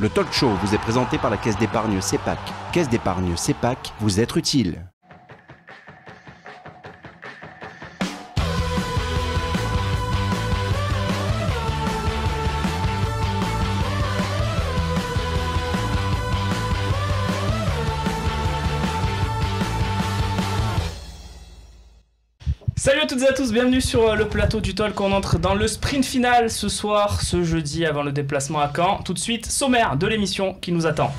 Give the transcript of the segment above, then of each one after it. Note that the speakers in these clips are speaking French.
Le talk show vous est présenté par la Caisse d'épargne CEPAC. Caisse d'épargne CEPAC, vous être utile. Salut à toutes et à tous, bienvenue sur le plateau du Talk. On entre dans le sprint final ce soir, ce jeudi avant le déplacement à Caen. Tout de suite, sommaire de l'émission qui nous attend.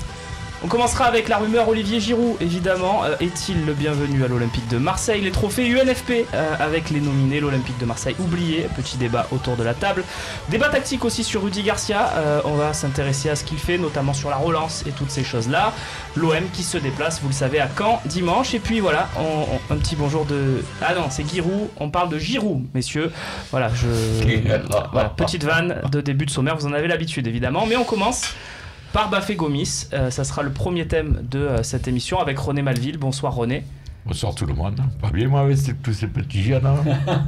On commencera avec la rumeur Olivier Giroud, évidemment. Est-il le bienvenu à l'Olympique de Marseille? Les trophées UNFP avec les nominés, l'Olympique de Marseille oublié. Petit débat autour de la table. Débat tactique aussi sur Rudy Garcia. On va s'intéresser à ce qu'il fait, notamment sur la relance et toutes ces choses-là. L'OM qui se déplace, vous le savez, à Caen dimanche. Et puis voilà, un petit bonjour de... Ah non, c'est Giroud. On parle de Giroud, messieurs. Voilà, voilà, petite vanne de début de sommaire. Vous en avez l'habitude, évidemment. Mais on commence par Bafé Gomis. Ça sera le premier thème de cette émission avec René Malville. Bonsoir René. Bonsoir tout le monde. Pas bien moi avec tous ces petits jeunes.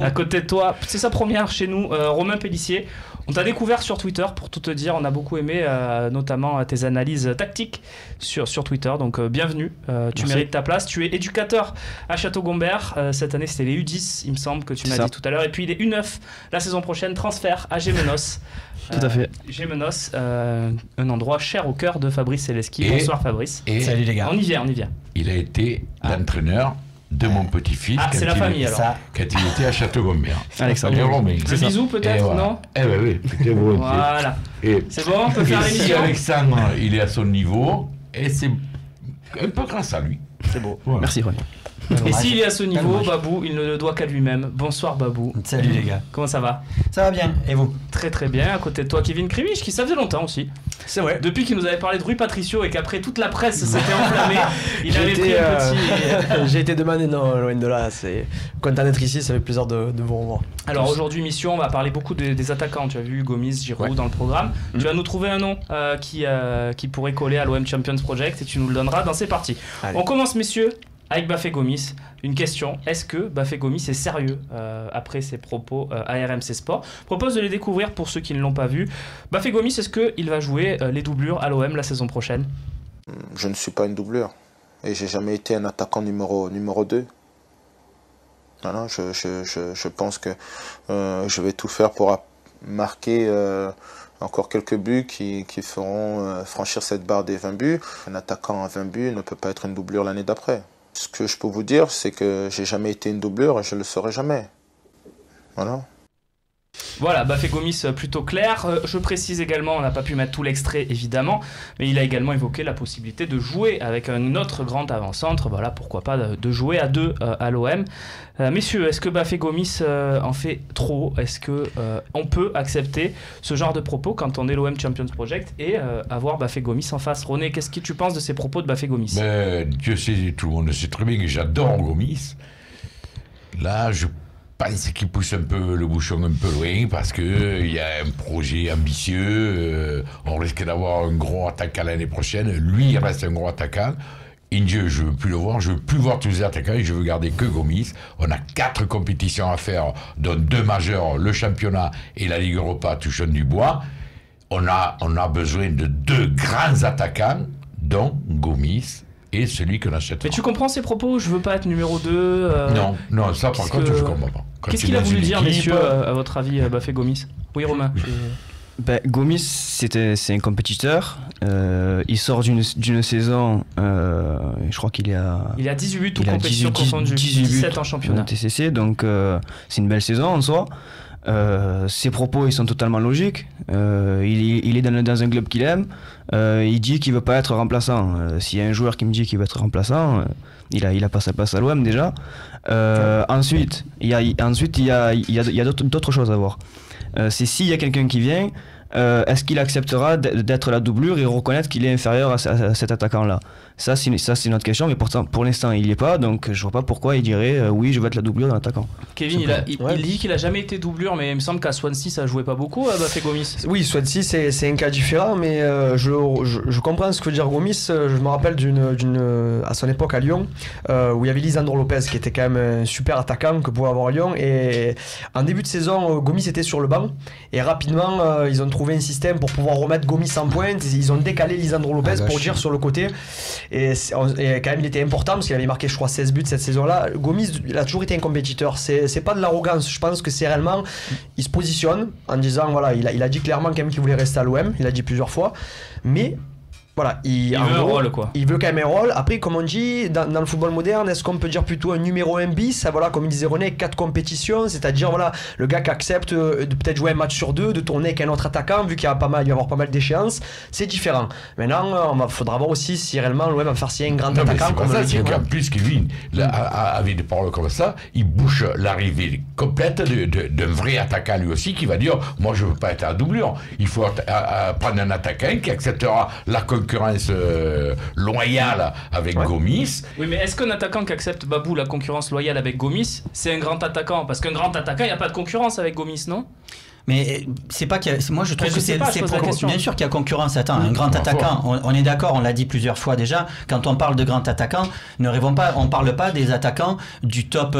À côté de toi, c'est sa première chez nous, Romain Pellissier. On t'a découvert sur Twitter, pour tout te dire. On a beaucoup aimé notamment tes analyses tactiques sur Twitter. Donc bienvenue, tu mérites ta place. Tu es éducateur à Château-Gombert. Cette année c'était les U10, il me semble que tu m'as dit tout à l'heure. Et puis les U9, la saison prochaine, transfert à Gémenos. Tout à fait. Gémenos, un endroit cher au cœur de Fabrice Céleschi. Bonsoir Fabrice. Salut les gars. On y vient. Il a été l'entraîneur de mon petit-fils. Ah, c'est la famille alors. Quand il était à Château-Gombert. Alexandre. Le bisou peut-être, voilà. non? Eh ben oui, c'était volontiers. Voilà. C'est bon, on peut faire si l'émission. Alexandre, il est à son niveau, et c'est un peu grâce à lui. C'est beau. Voilà. Merci René. Et s'il est à ce niveau, Babou, il ne le doit qu'à lui-même. Bonsoir Babou. Salut les gars. Comment ça va? Ça va bien, et vous? Très très bien. À côté de toi, Kevin Krivich, qui ça faisait longtemps aussi. C'est vrai. Depuis qu'il nous avait parlé de Rui Patricio et qu'après toute la presse s'était enflammée, il avait pris un petit... J'ai été demandé, non, loin de là. C'est content d'être ici, ça fait plaisir de vous revoir. Alors aujourd'hui, mission, on va parler beaucoup des attaquants. Tu as vu Gomis, Giroud dans le programme. Tu vas nous trouver un nom qui pourrait coller à l'OM Champions Project et tu nous le donneras dans ces parties. Allez. On commence, messieurs, avec Bafé Gomis. Une question, est-ce que Bafé Gomis est sérieux après ses propos à RMC Sport? Je propose de les découvrir pour ceux qui ne l'ont pas vu. Bafé Gomis, est-ce qu'il va jouer les doublures à l'OM la saison prochaine? Je ne suis pas une doublure et j'ai jamais été un attaquant numéro 2. Voilà, je pense que je vais tout faire pour marquer encore quelques buts qui feront franchir cette barre des 20 buts. Un attaquant à 20 buts ne peut pas être une doublure l'année d'après. Ce que je peux vous dire, c'est que j'ai jamais été une doublure et je le serai jamais. Voilà. Voilà, Bafé Gomis plutôt clair. Je précise également, on n'a pas pu mettre tout l'extrait évidemment, mais il a également évoqué la possibilité de jouer avec un autre grand avant-centre. Voilà, pourquoi pas de jouer à deux à l'OM. Messieurs, est-ce que Bafé Gomis en fait trop? Est-ce que on peut accepter ce genre de propos quand on est l'OM Champions Project et avoir Bafé Gomis en face? René, qu'est-ce que tu penses de ces propos de Bafé Gomis? Dieu sait, tout le monde sait très bien que j'adore Gomis. Là, je pense qu'il pousse un peu le bouchon un peu loin parce qu'il y a un projet ambitieux. On risque d'avoir un gros attaquant l'année prochaine. Lui, il reste un gros attaquant. India, je ne veux plus le voir. Je ne veux plus voir tous les attaquants et je veux garder que Gomis. On a 4 compétitions à faire, dont 2 majeures, le championnat et la Ligue Europa, touchant du bois. On a besoin de 2 grands attaquants, dont Gomis et celui qu'on achètera. Mais tu comprends ces propos? Je veux pas être numéro 2. Non, ça par contre, je comprends pas. Qu'est-ce qu'il a voulu dire, messieurs, à votre avis, Bafé Gomis? Oui, Romain. Gomis, c'est un compétiteur. Il sort d'une saison, je crois qu'il est à... Il a 18 toutes compétitions confondues, 17 en championnat. TCC, donc c'est une belle saison en soi. Ses propos, ils sont totalement logiques. Il est dans un club qu'il aime. Il dit qu'il veut pas être remplaçant. S'il y a un joueur qui me dit qu'il veut être remplaçant, il a pas sa place à l'OM déjà. Ensuite, il y a d'autres choses à voir. C'est s'il y a quelqu'un qui vient, est-ce qu'il acceptera d'être la doublure et reconnaître qu'il est inférieur à cet attaquant-là? Ça, c'est une autre question, mais pourtant, pour l'instant, il n'y est pas, donc je vois pas pourquoi il dirait oui, je veux être la doublure d'un attaquant. Kevin, il dit qu'il a jamais été doublure, mais il me semble qu'à Swansea, ça jouait pas beaucoup à Bafé Gomis. Oui, Swansea, c'est un cas différent, mais je comprends ce que veut dire Gomis. Je me rappelle à son époque à Lyon, où il y avait Lisandro Lopez, qui était quand même un super attaquant que pouvait avoir Lyon, et en début de saison, Gomis était sur le banc, et rapidement, ils ont trouvé trouvé un système pour pouvoir remettre Gomis en pointe. Ils ont décalé Lisandro Lopez pour dire sur le côté. Et quand même, il était important parce qu'il avait marqué, je crois, 16 buts cette saison-là. Gomis, il a toujours été un compétiteur. C'est pas de l'arrogance. Je pense que c'est réellement. Il se positionne en disant, voilà, il a dit clairement quand même qu'il voulait rester à l'OM. Il a dit plusieurs fois. Mais. Voilà, il veut un rôle, quoi. Il veut quand même un rôle. Après, comme on dit, dans le football moderne, est-ce qu'on peut dire plutôt un numéro 1 bis? Voilà, comme il disait René, 4 compétitions, c'est-à-dire voilà, le gars qui accepte de peut-être jouer un match sur 2, de tourner avec un autre attaquant, vu qu'il va y avoir pas mal d'échéances, c'est différent. Maintenant, il faudra voir aussi si réellement l'OM va faire signer un grand attaquant. Comme ça, c'est qu'en plus, Kevin, avec des paroles comme ça, il bouche l'arrivée complète d'un vrai attaquant lui aussi qui va dire, moi je veux pas être à doublure. Il faut prendre un attaquant qui acceptera la concurrence loyale avec Gomis. Oui, mais est-ce qu'un attaquant qui accepte, Babou, la concurrence loyale avec Gomis, c'est un grand attaquant? Parce qu'un grand attaquant, il n'y a pas de concurrence avec Gomis, non? Mais c'est pas qu'il y a, moi je trouve que c'est bien sûr qu'il y a concurrence. Attends, un grand attaquant, on est d'accord, on l'a dit plusieurs fois déjà, quand on parle de grand attaquant, ne rêvons pas, on parle pas des attaquants du top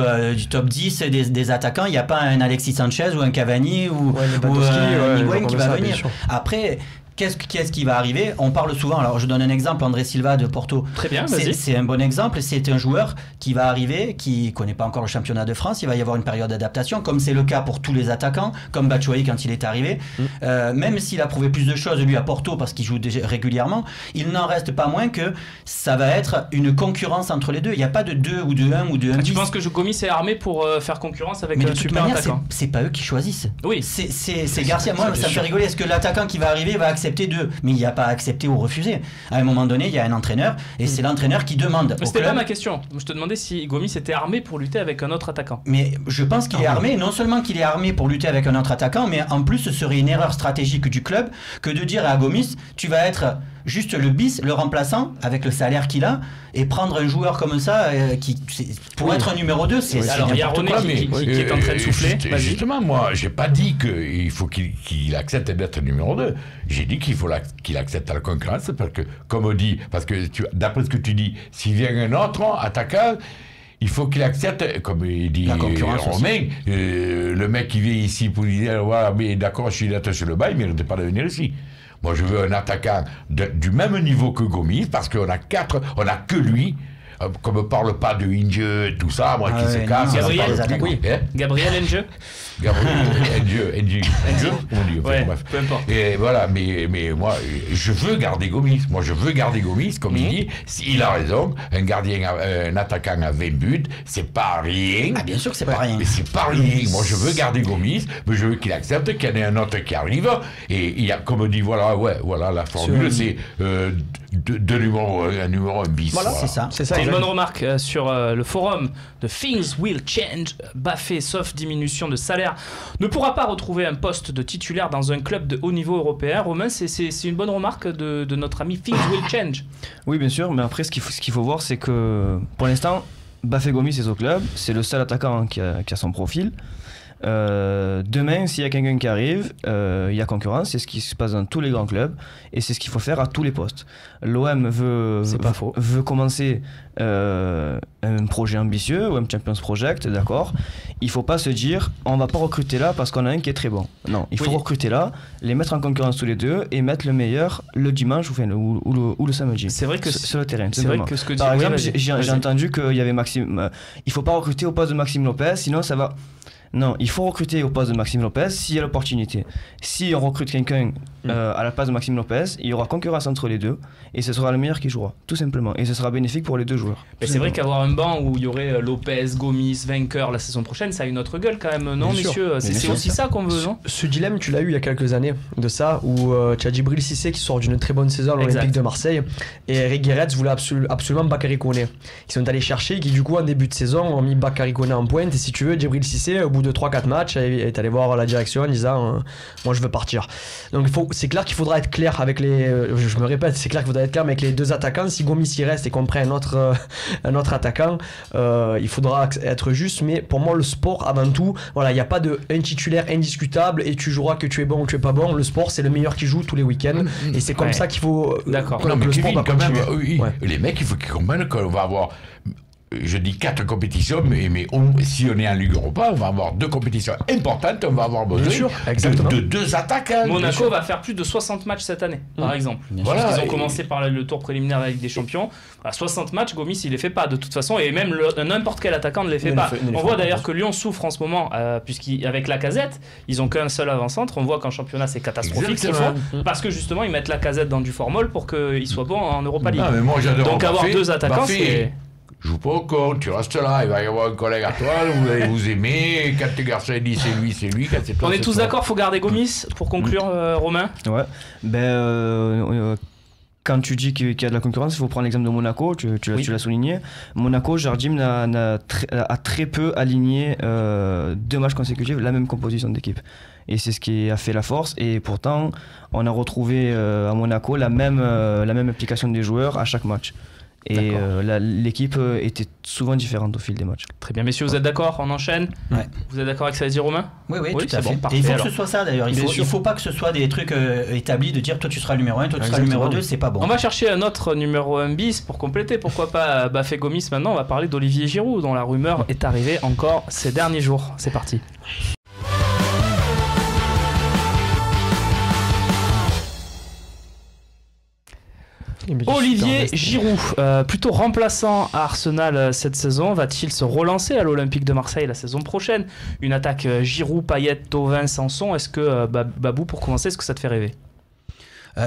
10 des attaquants, il n'y a pas un Alexis Sanchez ou un Cavani ou un Higuaín qui va venir. Après, qu'est-ce qui va arriver? On parle souvent, alors je donne un exemple, André Silva de Porto. Très bien, vas-y. C'est un bon exemple, c'est un joueur qui va arriver, qui ne connaît pas encore le championnat de France, il va y avoir une période d'adaptation, comme c'est le cas pour tous les attaquants, comme Batshuayi quand il est arrivé. Même s'il a prouvé plus de choses, lui, à Porto, parce qu'il joue régulièrement, il n'en reste pas moins que ça va être une concurrence entre les deux. Il n'y a pas de 2 ou de 1 ou de 1. Tu penses que Gomis est armé pour faire concurrence avec un super attaquant? C'est pas eux qui choisissent. Oui. C'est Garcia. Moi, ça me fait rigoler. Est-ce que l'attaquant qui va arriver va accepter d'eux? Mais il n'y a pas à accepter ou refuser. À un moment donné, il y a un entraîneur et c'est l'entraîneur qui demande. Mais c'était pas ma question. Je te demandais si Gomis était armé pour lutter avec un autre attaquant. Mais je pense qu'il est armé. Non seulement qu'il est armé pour lutter avec un autre attaquant, mais en plus, ce serait une erreur stratégique du club que de dire à Gomis, tu vas être juste le bis, le remplaçant, avec le salaire qu'il a, et prendre un joueur comme ça, pour être un numéro 2, c'est alors il y a René qui est en train de souffler. Justement, moi, j'ai pas dit qu'il faut qu'il accepte d'être numéro 2. J'ai dit qu'il faut qu'il accepte la concurrence, parce que, comme on dit, parce que d'après ce que tu dis, s'il vient un autre attaquant, il faut qu'il accepte, comme il dit Romain, le mec qui vient ici pour dire, voilà, mais d'accord, je suis d'être sur le bail, mais il ne pas de venir ici. Moi, je veux un attaquant du même niveau que Gomis, parce qu'on a que lui. Comme on ne parle pas de Inge, tout ça, moi qui se casse. Gabriel Inge. Bref. Peu importe. Et voilà, mais moi, je veux garder Gomis. Moi, je veux garder Gomis, comme il dit. Il a raison. Un attaquant à 20 buts, c'est pas rien. Ah, bien sûr que c'est pas rien. Mais c'est pas rien. Moi, je veux garder Gomis, mais je veux qu'il accepte qu'il y en ait un autre qui arrive. Et il y a, comme on dit, voilà, la formule, c'est un numéro 1 bis. Voilà, c'est ça. C'est une bonne remarque sur le forum de Things Will Change. Baffé, sauf diminution de salaire, ne pourra pas retrouver un poste de titulaire dans un club de haut niveau européen. Romain, c'est une bonne remarque de notre ami Things Will Change. Oui, bien sûr, mais après, ce qu'il faut voir, c'est que pour l'instant, Bafé Gomis est au club, c'est le seul attaquant qui a son profil. Demain, s'il y a quelqu'un qui arrive, il y a concurrence, c'est ce qui se passe dans tous les grands clubs et c'est ce qu'il faut faire à tous les postes. L'OM veut commencer un projet ambitieux, OM Champions Project, d'accord. Il ne faut pas se dire on va pas recruter là parce qu'on a un qui est très bon. Non, il faut recruter là, les mettre en concurrence tous les deux et mettre le meilleur le dimanche ou le samedi. C'est vrai que sur le terrain. C'est vrai que ce que par exemple, j'ai entendu qu'il y avait Maxime. Il faut pas recruter au poste de Maxime Lopez, sinon ça va. Non, il faut recruter au poste de Maxime Lopez s'il y a l'opportunité. Si on recrute quelqu'un à la place de Maxime Lopez, il y aura concurrence entre les deux et ce sera le meilleur qui jouera, tout simplement. Et ce sera bénéfique pour les deux joueurs. Mais c'est vrai qu'avoir un banc où il y aurait Lopez, Gomis, vainqueur la saison prochaine, ça a une autre gueule quand même, non, messieurs? C'est aussi ça qu'on veut, non? Ce dilemme, tu l'as eu il y a quelques années de ça, où tu as Djibril Cissé qui sort d'une très bonne saison à l'Olympique de Marseille et Eric Guéretz voulait absolument Bakary Koné. Ils sont allés chercher, qui du coup en début de saison ont mis Bakary Koné en pointe et si tu veux, Djibril Cissé, au bout de 3-4 matchs, est allé voir la direction en disant moi je veux partir. Donc c'est clair qu'il faudra être clair avec les. Je me répète, c'est clair qu'il faudra être clair avec les deux attaquants. Si Gomis y reste et qu'on prend un autre attaquant, il faudra être juste. Mais pour moi, le sport avant tout, voilà, il n'y a pas un titulaire indiscutable et tu joueras que tu es bon ou tu es pas bon. Le sport, c'est le meilleur qui joue tous les week-ends et c'est comme ça qu'il faut. D'accord. Non, mais le Kevin, sport quand même, les mecs, il faut qu'ils comprennent qu'on va avoir. je dis 4 compétitions, mais si on est en Ligue Europa, on va avoir 2 compétitions importantes, on va avoir besoin de 2 attaquants. Monaco va faire plus de 60 matchs cette année, par exemple. Voilà, ils ont commencé par le tour préliminaire avec des champions. 60 matchs, Gomis, il les fait pas de toute façon, et même n'importe quel attaquant ne les fait pas. On voit d'ailleurs que Lyon souffre en ce moment, puisqu'avec Lacazette, ils ont qu'un seul avant-centre. On voit qu'en championnat, c'est catastrophique ce qu'ils font, parce que justement, ils mettent Lacazette dans du formol pour qu'il soit bon en Europa League. Mais moi, donc avoir 2 attaquants, c'est... Joue pas au con, tu restes là, il va y avoir un collègue à toi, vous allez vous aimer, quand tes garçons disent c'est lui, quand c'est toi. On est tous d'accord, faut garder Gomis pour conclure, Romain. Ouais, quand tu dis qu'il y a de la concurrence, il faut prendre l'exemple de Monaco, tu l'as souligné. Monaco, Jardim a très peu aligné 2 matchs consécutifs la même composition d'équipe. Et c'est ce qui a fait la force. Et pourtant, on a retrouvé à Monaco la même application des joueurs à chaque match. Et l'équipe était souvent différente au fil des matchs. Très bien, messieurs, vous êtes d'accord? On enchaîne? Vous êtes d'accord avec ça, vas-y, Romain? Oui, tout à fait. Bon, et il faut que ce soit ça d'ailleurs. Il faut pas que ce soit des trucs établis de dire toi tu seras le numéro 1, toi tu seras le numéro 2, c'est pas bon. On va chercher un autre numéro 1 bis pour compléter. Pourquoi pas Bafé Gomis maintenant? On va parler d'Olivier Giroud, dont la rumeur est arrivée encore ces derniers jours. C'est parti. Olivier Giroud, plutôt remplaçant à Arsenal cette saison, va-t-il se relancer à l'Olympique de Marseille la saison prochaine? Une attaque Giroud, Payet, Thauvin, Sanson, est-ce que, Babou, pour commencer, est-ce que ça te fait rêver?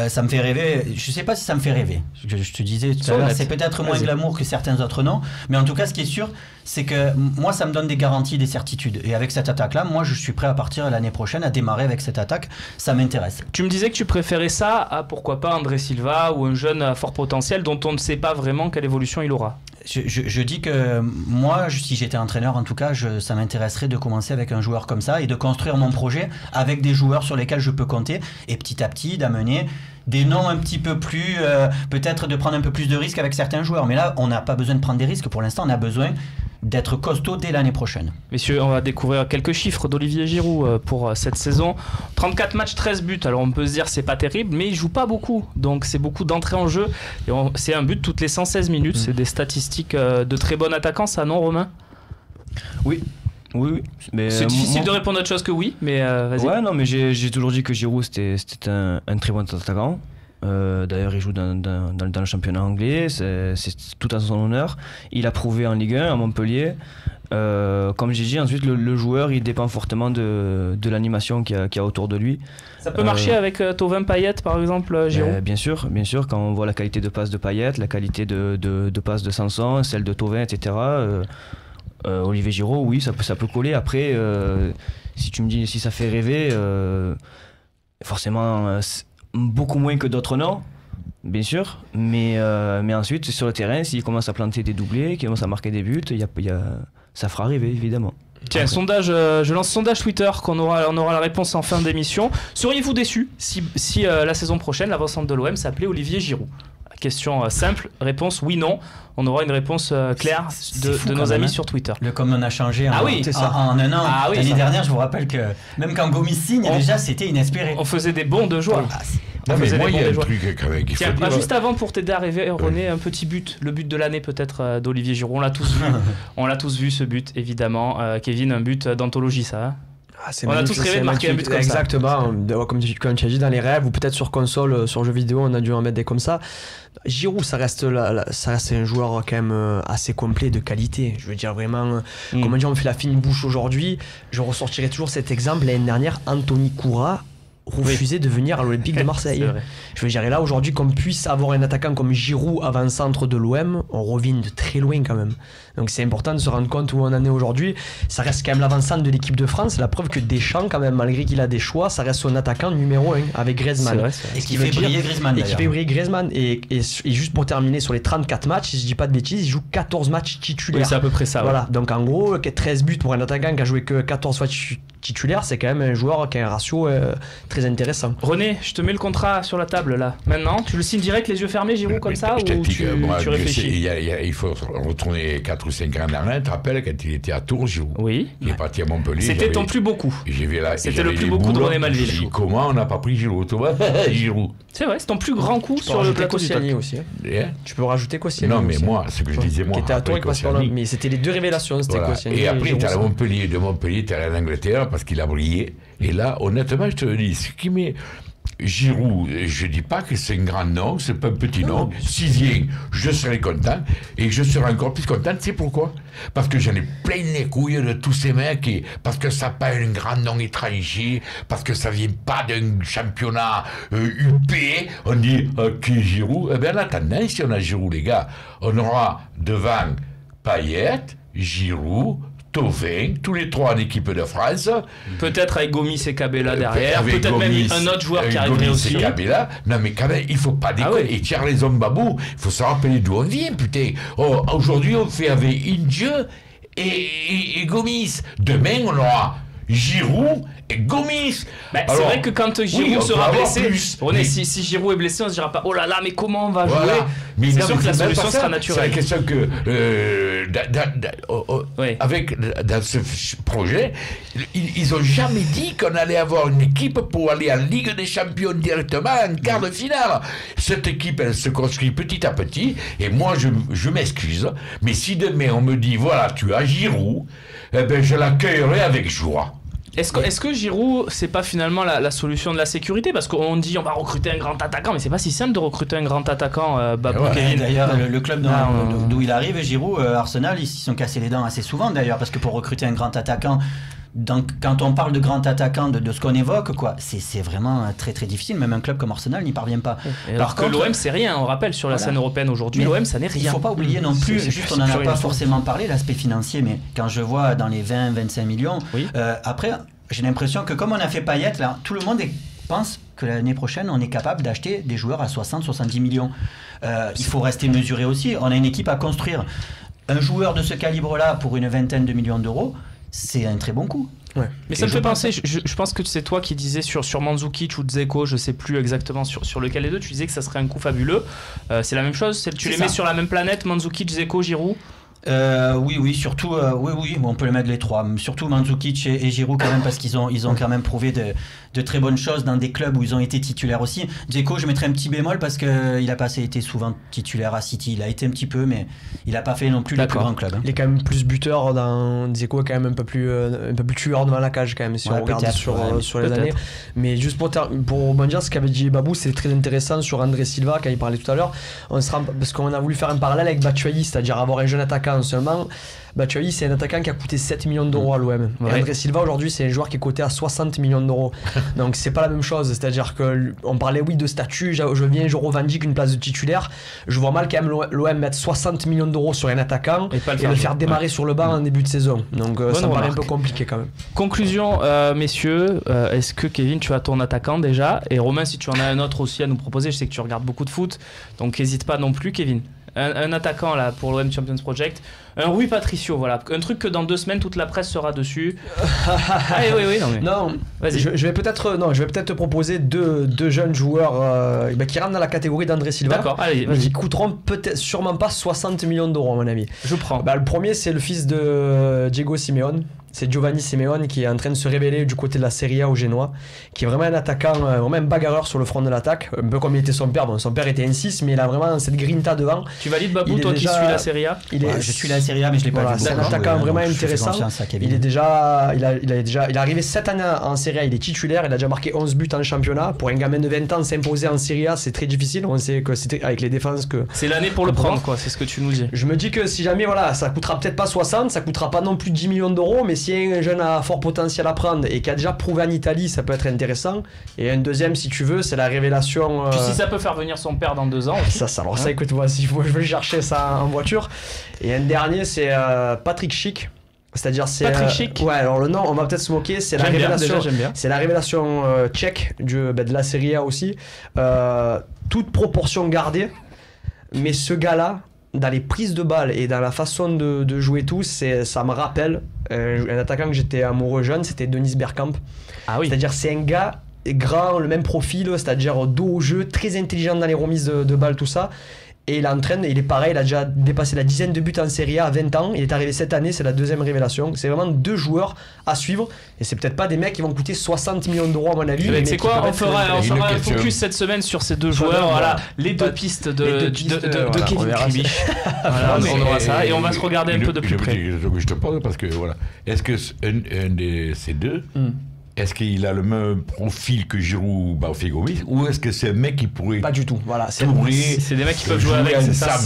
Ça me fait rêver, je sais pas si ça me fait rêver. Je te disais tout à l'heure, c'est peut-être moins glamour que certains autres noms, mais en tout cas, ce qui est sûr, c'est que moi, ça me donne des garanties, des certitudes. Et avec cette attaque-là, moi, je suis prêt à partir l'année prochaine, à démarrer avec cette attaque. Ça m'intéresse. Tu me disais que tu préférais ça à, pourquoi pas, André Silva ou un jeune à fort potentiel dont on ne sait pas vraiment quelle évolution il aura. Je dis que moi, si j'étais entraîneur, en tout cas, ça m'intéresserait de commencer avec un joueur comme ça et de construire mon projet avec des joueurs sur lesquels je peux compter et petit à petit d'amener des noms un petit peu plus, peut-être de prendre un peu plus de risques avec certains joueurs. Mais là, on n'a pas besoin de prendre des risques. Pour l'instant, on a besoin d'être costaud dès l'année prochaine. Messieurs, on va découvrir quelques chiffres d'Olivier Giroud pour cette saison. 34 matchs, 13 buts. Alors on peut se dire c'est pas terrible, mais il joue pas beaucoup. Donc c'est beaucoup d'entrée en jeu. Et c'est un but toutes les 116 minutes. C'est des statistiques de très bon attaquant, ça, non, Romain? Oui. Mais c'est difficile de répondre à autre chose que oui, mais vas-y. Ouais, non, mais j'ai toujours dit que Giroud c'était un très bon attaquant. D'ailleurs, il joue dans le championnat anglais, c'est tout à son honneur. Il a prouvé en Ligue 1 à Montpellier. Comme j'ai dit, ensuite le joueur il dépend fortement de l'animation qu'il y a autour de lui. Ça peut marcher avec Thauvin, Payet par exemple, Giroud? Bien sûr, quand on voit la qualité de passe de Payet, la qualité de passe de Sanson, celle de Thauvin, etc. Olivier Giroud, oui, ça peut coller. Après, si tu me dis si ça fait rêver, forcément beaucoup moins que d'autres noms, bien sûr, mais ensuite sur le terrain, s'il commence à planter des doublés, qu'il commence à marquer des buts, ça fera rêver évidemment. Tiens, sondage, je lance sondage Twitter, on aura la réponse en fin d'émission. Seriez-vous déçu si la saison prochaine l'avant-centre de l'OM s'appelait Olivier Giroud? Question simple, réponse oui, non. On aura une réponse claire de nos amis sur Twitter. Le comme on a changé en un an. L'année dernière, je vous rappelle que même quand Gomis signe, déjà c'était inespéré. On faisait des bons de joueurs. Mais moi, il y a un truc quand même qu'il faut dire. Juste avant, pour t'aider à rêver, René, un petit but, le but de l'année peut-être d'Olivier Giroud. On l'a tous vu. On l'a tous vu ce but, évidemment. Kevin, un but d'anthologie, ça. Hein. On a tous rêvé de marquer un but comme ça. Exactement, comme tu as dit dans les rêves, ou peut-être sur console, sur jeux vidéo, on a dû en mettre des comme ça. Giroud, ça reste un joueur quand même assez complet, de qualité. Je veux dire vraiment, comme on dit, on fait la fine bouche aujourd'hui. Je ressortirai toujours cet exemple. L'année dernière, Anthony Koura refusé de venir à l'Olympique de Marseille. Je veux dire, et là aujourd'hui, qu'on puisse avoir un attaquant comme Giroud avant-centre de l'OM, on revient de très loin quand même. Donc c'est important de se rendre compte où on en est aujourd'hui. Ça reste quand même l'avant-centre de l'équipe de France. C'est la preuve que Deschamps, quand même, malgré qu'il a des choix, ça reste son attaquant numéro 1 avec Griezmann. C'est vrai. Et qui fait briller Griezmann. Et qui fait briller Griezmann. Et juste pour terminer, sur les 34 matchs, si je dis pas de bêtises, il joue 14 matchs titulaires. Oui, c'est à peu près ça. Voilà. Donc en gros, 13 buts pour un attaquant qui a joué que 14 fois titulaire, c'est quand même un joueur qui a un ratio très intéressant. René, je te mets le contrat sur la table là. Maintenant, tu le signes direct les yeux fermés, Giroud, comme ça, ou tu réfléchis? Il faut retourner 4 ou 5 ans en arrière. Tu te rappelles quand il était à Tours, Giroud? Oui. Il est parti à Montpellier. C'était ton plus beau coup. C'était le plus beau coup de René Malville. J'ai dit, comment on n'a pas pris Giroud? Giroud. C'est vrai, c'est ton plus grand coup sur le plateau Koscielny aussi. Tu peux rajouter Koscielny. Non, mais moi, ce que je disais, moi. Qui était à Tours, mais c'était les deux révélations, c'était Koscielny. Et après, tu es à Montpellier. De Montpellier, tu es allé en Angleterre parce qu'il a brillé. Et là, honnêtement, je te le dis, ce qui met Giroud, je dis pas que c'est un grand nom, c'est pas un petit nom. 6e, je serais content. Et je serais encore plus content, tu sais pourquoi? Parce que j'en ai plein les couilles de tous ces mecs, et parce que ça n'a pas un grand nom étranger, parce que ça vient pas d'un championnat UP. On dit, ok, Giroud. Eh bien, en attendant, si on a Giroud, les gars, on aura devant Payet, Giroud, Thauvin, tous les 3 en équipe de France. Peut-être avec Gomis et Cabella derrière, peut-être Gomis, même un autre joueur qui arriverait aussi. Cabella. Non mais quand même, il faut pas déconner. Ah ouais. Et Charles Zombabou, il faut se rappeler d'où on vient, putain. Oh, aujourd'hui, on fait avec Inge et Gomis. Demain, on aura Giroud et Gomis. C'est vrai que quand Giroud sera blessé, si Giroud est blessé, on se dira pas oh là là, mais comment on va jouer? Mais c'est sûr que la solution sera naturelle. C'est la question que dans ce projet, ils ont jamais dit qu'on allait avoir une équipe pour aller en Ligue des Champions directement en quart de finale. Cette équipe, elle se construit petit à petit. Et moi, je m'excuse, mais si demain on me dit voilà, tu as Giroud, eh ben je l'accueillerai avec joie. Est-ce que Giroud, c'est pas finalement la solution de la sécurité? Parce qu'on dit on va recruter un grand attaquant, mais c'est pas si simple de recruter un grand attaquant, Babou, Kevin. D'ailleurs, le club d'où il arrive, Giroud, Arsenal, ils s'y sont cassés les dents assez souvent d'ailleurs, parce que pour recruter un grand attaquant, donc, quand on parle de grand attaquant, de ce qu'on évoque, quoi, c'est vraiment très très difficile. Même un club comme Arsenal n'y parvient pas. Alors que l'OM, c'est rien, on rappelle, sur la scène européenne aujourd'hui, l'OM, ça n'est rien. Il ne faut pas oublier non plus, on n'en a pas forcément parlé, l'aspect financier, mais quand je vois dans les 20-25 millions, après, j'ai l'impression que comme on a fait Payet, là, tout le monde pense que l'année prochaine, on est capable d'acheter des joueurs à 60-70 millions. Il faut rester mesuré aussi. On a une équipe à construire. Un joueur de ce calibre-là, pour une vingtaine de millions d'euros, c'est un très bon coup. Ouais. Mais ça me fait penser, je pense que c'est toi qui disais sur Mandzukic ou Dzeko, je sais plus exactement sur lequel des deux, tu disais que ça serait un coup fabuleux. C'est la même chose, tu les mets sur la même planète, Mandzukic, Dzeko, Giroud? Oui, surtout, oui, on peut les mettre les 3. Surtout Mandzukic et Giroud quand même, parce qu'ils ont quand même prouvé de très bonnes choses dans des clubs où ils ont été titulaires aussi. Dzeko, je mettrais un petit bémol parce qu'il n'a pas été souvent titulaire à City. Il a été un petit peu, mais il n'a pas fait non plus le plus grand club. Il est quand même plus buteur dans Dzeko, est quand même un peu plus tueur devant la cage quand même, si on regarde sur les années. Mais juste pour rebondir, ce qu'avait dit Babou, c'est très intéressant sur André Silva quand il parlait tout à l'heure. Parce qu'on a voulu faire un parallèle avec Batshuayi, c'est-à-dire avoir un jeune attaquant seulement. Batshuayi, c'est un attaquant qui a coûté 7 millions d'euros à l'OM. Et André Silva, aujourd'hui, c'est un joueur qui est coté à 60 millions d'euros. Donc, c'est pas la même chose. C'est-à-dire qu'on parlait, de statut. Je revendique une place de titulaire. Je vois mal quand même l'OM mettre 60 millions d'euros sur un attaquant et le faire démarrer sur le banc en début de saison. Donc, ça me paraît un peu compliqué quand même. Conclusion, messieurs. Est-ce que, Kevin, tu as ton attaquant déjà? Et Romain, si tu en as un autre aussi à nous proposer, je sais que tu regardes beaucoup de foot. Donc, n'hésite pas non plus, Kevin. Un attaquant là pour l'OM Champions Project, un Rui Patricio, voilà, un truc que dans 2 semaines toute la presse sera dessus. Non, vas-y. Je vais peut-être te proposer deux jeunes joueurs qui rentrent dans la catégorie d'André Silva. D'accord, allez, qui coûteront peut-être sûrement pas 60 millions d'euros à mon avis. Je prends. Le premier, c'est le fils de Diego Simeone. C'est Giovanni Simeone qui est en train de se révéler du côté de la Serie A au Génois, qui est vraiment un attaquant, vraiment un bagarreur sur le front de l'attaque, un peu comme il était son père. Bon, son père était un 6, mais il a vraiment cette grinta devant. Tu valides, Babou, toi qui suis la Serie A? Je suis la Serie A, mais je l'ai pas vu. C'est un attaquant vraiment intéressant. Il est arrivé cette année en Serie A, il est titulaire, il a déjà marqué 11 buts en championnat. Pour un gamin de 20 ans, s'imposer en Serie A, c'est très difficile. On sait que c'était avec les défenses que... C'est l'année pour le prendre, quoi, c'est ce que tu nous dis. Je me dis que si jamais, ça coûtera peut-être pas 60, ça coûtera pas non plus 10 millions d'euros, mais si un jeune a fort potentiel à prendre et qui a déjà prouvé en Italie, ça peut être intéressant. Et un deuxième, si tu veux, c'est la révélation. Puis si ça peut faire venir son père dans 2 ans. Ça, écoute-moi, si je vais chercher ça en voiture. Et un dernier, c'est Patrick Schick. C'est-à-dire c'est Patrick Schick. Ouais, alors le nom, on va peut-être se moquer, c'est la révélation. J'aime bien. C'est la révélation tchèque de la Serie A aussi. Toute proportion gardée, mais ce gars-là, dans les prises de balles et dans la façon de jouer tout, ça me rappelle un attaquant que j'étais amoureux jeune, c'était Dennis Bergkamp. Ah oui. C'est-à-dire c'est un gars grand, le même profil, c'est-à-dire dos au jeu, très intelligent dans les remises de balles, tout ça. Et il entraîne, il est pareil, il a déjà dépassé la dizaine de buts en Serie A à 20 ans. Il est arrivé cette année, c'est la deuxième révélation. C'est vraiment 2 joueurs à suivre. Et c'est peut-être pas des mecs qui vont coûter 60 millions d'euros à mon avis. C'est quoi, on fera un focus cette semaine sur ces 2 joueurs. Voilà, les 2 pistes de Kevin Kriebich. Voilà, on aura ça et on va se regarder un peu de plus près. Je te pose parce que voilà, est-ce que un de ces deux, est-ce qu'il a le même profil que Giroud ou Gomis, ou est-ce que c'est un mec qui pourrait... Pas du tout, voilà. C'est des mecs qui peuvent jouer avec, c'est ça.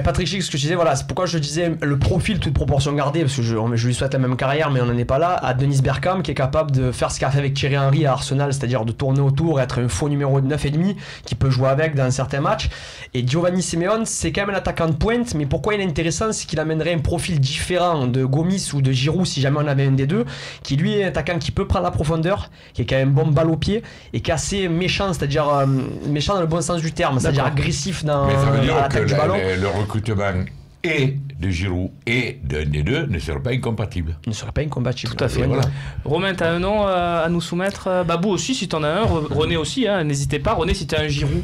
Patrick Schick, ce que je disais, voilà, c'est pourquoi je disais le profil, toute proportion gardée, parce que je lui souhaite la même carrière, mais on n'en est pas là, à Dennis Bergkamp, qui est capable de faire ce qu'a fait avec Thierry Henry à Arsenal, c'est-à-dire de tourner autour, être un faux numéro 9,5, qui peut jouer avec dans certains matchs. Et Giovanni Simeone, c'est quand même un attaquant de pointe, mais pourquoi il est intéressant, c'est qu'il amènerait un profil différent de Gomis ou de Giroud, si jamais on avait un des deux, qui lui est un attaquant qui peut prendre la profondeur, qui est quand même bon balle au pied et qui est assez méchant, c'est-à-dire méchant dans le bon sens du terme, c'est-à-dire agressif dans l'attaque du ballon. Le recrutement et de Giroud et d'un des deux ne serait pas incompatible. Ne serait pas incompatible. Tout à fait. Voilà. Romain, t'as un nom à nous soumettre? Babou aussi, si t'en as un. René aussi, hein, n'hésitez pas. René, si t'as un Giroud,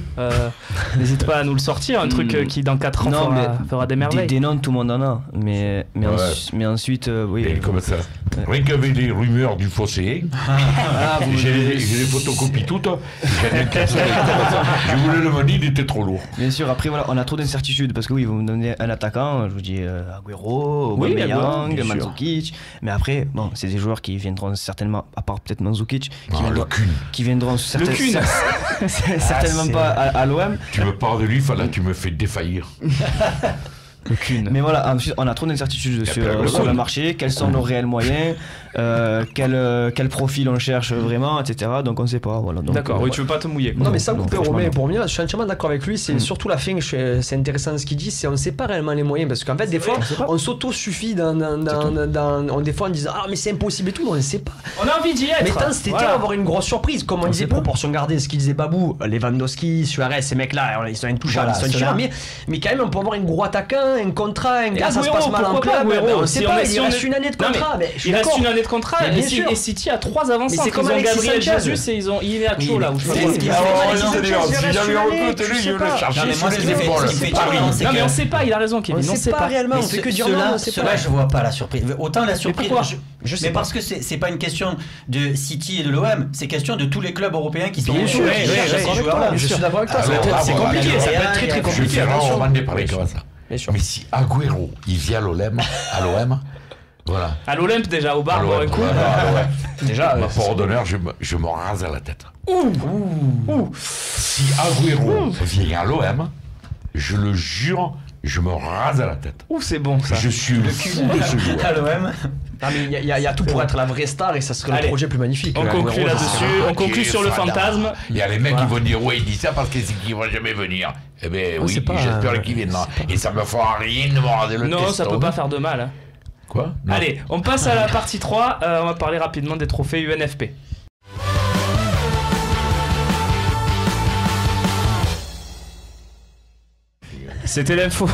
n'hésite pas à nous le sortir. Un truc qui, dans 4 ans, fera des merveilles. Des noms, tout le monde en a. Mais ensuite, oui. Et comme ça. Rien qu'avec les rumeurs du fossé, j'ai les photocopies toutes. Je voulais le manier, il était trop lourd. Bien sûr, après, voilà, on a trop d'incertitudes parce que oui, vous me donnez un attaquant. Je vous dis Agüero, Aubameyang, Mandzukic. Mais après, bon, c'est des joueurs qui viendront certainement, à part peut-être Mandzukic, qui viendront certainement pas à l'OM. Tu me parles de lui, tu me fais défaillir. Mais voilà, ensuite, on a trop d'incertitudes sur le marché, quels sont nos réels moyens, quel profil on cherche vraiment, etc. Donc on ne sait pas. Voilà. D'accord, oui, tu veux pas te mouiller. Non, mais sans couper Romain, pour moi, je suis entièrement d'accord avec lui. C'est surtout la fin, c'est intéressant ce qu'il dit, c'est on ne sait pas réellement les moyens. Parce qu'en fait, des fois, on s'auto-suffit des fois en disant ah, mais c'est impossible et tout, on ne sait pas. On a envie d'y être. Mais tant cet été, on va avoir une grosse surprise. Comme on disait, proportion gardée, ce qu'il disait Babou, Lewandowski, Suarez, ces mecs-là, ils sont intouchables, ils sont différents. Mais quand même, on peut avoir un gros attaquant, un contrat, un gars, ça se passe mal en club. On ne sait pas, il reste une année de contrat. Il reste une année de contrat et City a 3 avancées. C'est comme ils ont Alexis Gabriel Sanchez. Jesus et ils ont Iheanacho là. Si j'avais recruté lui, je le cherchais sur les épaules. Non mais on sait pas, il a raison Kevin. On sait pas réellement, on fait que dire non. Cela, je vois pas la surprise. Autant la surprise. Mais parce que c'est pas une question de City et de l'OM, c'est question de tous les clubs européens qui sont. Bien sûr, je suis d'accord avec toi. C'est compliqué, ça peut être très très compliqué. On va en parler comme ça. Mais si Agüero il vient à l'OM, voilà. À l'Olympe déjà, au bar, boire un coup. Déjà, pour d'honneur, je me rase à la tête. Si Agüero vient à l'OM, je le jure, je me rase à la tête. C'est bon ça. Je suis le fou de ce joueur. À l'OM. Non mais il y a tout pour être la vraie star et ça serait le projet plus magnifique. On conclut là-dessus, on conclut sur le fantasme. Il y a les mecs qui vont dire ouais il dit ça parce qu'il ne va jamais venir. Eh bien oui, j'espère qu'il viendra. Et ça me fera rien de me raser le test. Non, ça peut pas faire de mal. Quoi ? Allez, on passe à la partie 3, on va parler rapidement des trophées UNFP. C'était l'info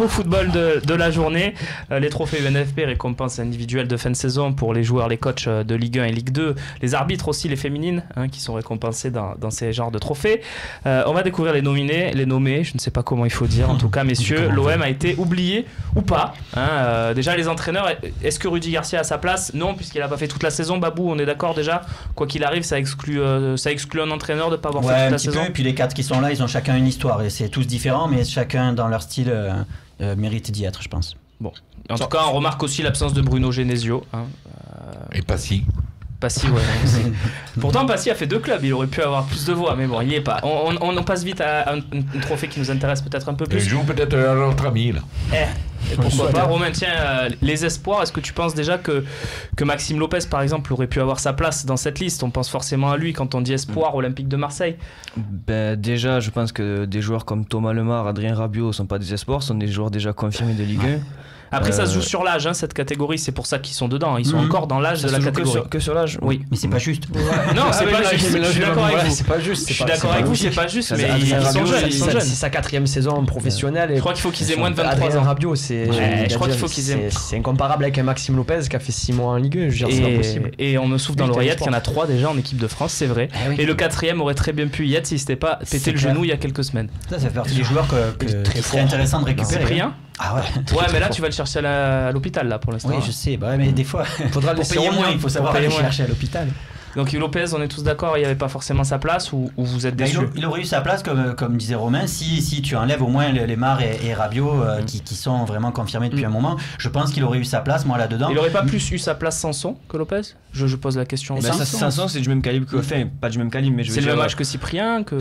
football de la journée. Les trophées UNFP, récompenses individuelles de fin de saison pour les joueurs, les coachs de Ligue 1 et Ligue 2, les arbitres aussi, les féminines, qui sont récompensés dans ces genres de trophées. On va découvrir les nominés, les nommés, je ne sais pas comment il faut dire. En tout cas, messieurs, l'OM a été oublié ou pas. Déjà, les entraîneurs, est-ce que Rudy Garcia a sa place? Non, puisqu'il n'a pas fait toute la saison. Babou, on est d'accord déjà? Quoi qu'il arrive, ça exclut un entraîneur de ne pas avoir fait toute la saison. Et puis les 4 qui sont là, ils ont chacun une histoire et c'est tous différents, mais chacun dans leur style mérite d'y être, je pense. Bon. En tout cas, on remarque aussi l'absence de Bruno Genesio. Et Passy. Passy, ouais. Pourtant, Passy a fait 2 clubs, il aurait pu avoir plus de voix, mais bon, il n'y est pas. On passe vite à un trophée qui nous intéresse peut-être un peu plus. Il joue peut-être à notre ami, là. Pourquoi pas, Romain, tiens, les espoirs, est-ce que tu penses déjà que Maxime Lopez, par exemple, aurait pu avoir sa place dans cette liste? On pense forcément à lui quand on dit espoir Olympique de Marseille. Déjà, je pense que des joueurs comme Thomas Lemar, Adrien Rabiot ne sont pas des espoirs, sont des joueurs déjà confirmés de Ligue 1. Après, ça se joue sur l'âge, cette catégorie, c'est pour ça qu'ils sont dedans. Ils sont encore dans l'âge de la catégorie. Que sur l'âge. Oui, mais c'est pas juste. Non, c'est pas juste. Je suis d'accord avec vous. C'est pas juste. Je suis d'accord avec vous, c'est pas juste, mais ils sont jeunes. C'est sa 4e saison professionnelle. Je crois qu'il faut qu'ils aient moins de 23 ans. Rabiot, je crois qu'il faut qu'ils aient. C'est incomparable avec un Maxime Lopez qui a fait 6 mois en Ligue 1. Je veux dire, c'est pas possible. Et on me souffle dans l'oreillette qu'il y en a 3 déjà en équipe de France, c'est vrai. Et le 4e aurait très bien pu y être s'il s'était pas pété le genou il y a quelques semaines. Ça fait partie des joueurs qui serait intéressant de récupérer. Cyprien. Ah ouais. Ouais, mais là tu vas le chercher à l'hôpital là pour l'instant. Oui, je sais. Bah, mais des fois, faudra le payer moins. Il faut savoir aller chercher à l'hôpital. Donc Lopez, on est tous d'accord, il n'y avait pas forcément sa place ou vous êtes déçus? Il aurait eu sa place, comme disait Romain, si tu enlèves au moins Lemar et Rabiot qui sont vraiment confirmés depuis un moment. Je pense qu'il aurait eu sa place, moi, là-dedans. Il n'aurait pas plus eu sa place Sanson que Lopez? Je pose la question. Sanson, c'est du même calibre que. Enfin, pas du même calibre, mais je veux dire. C'est le même âge que Cyprien que...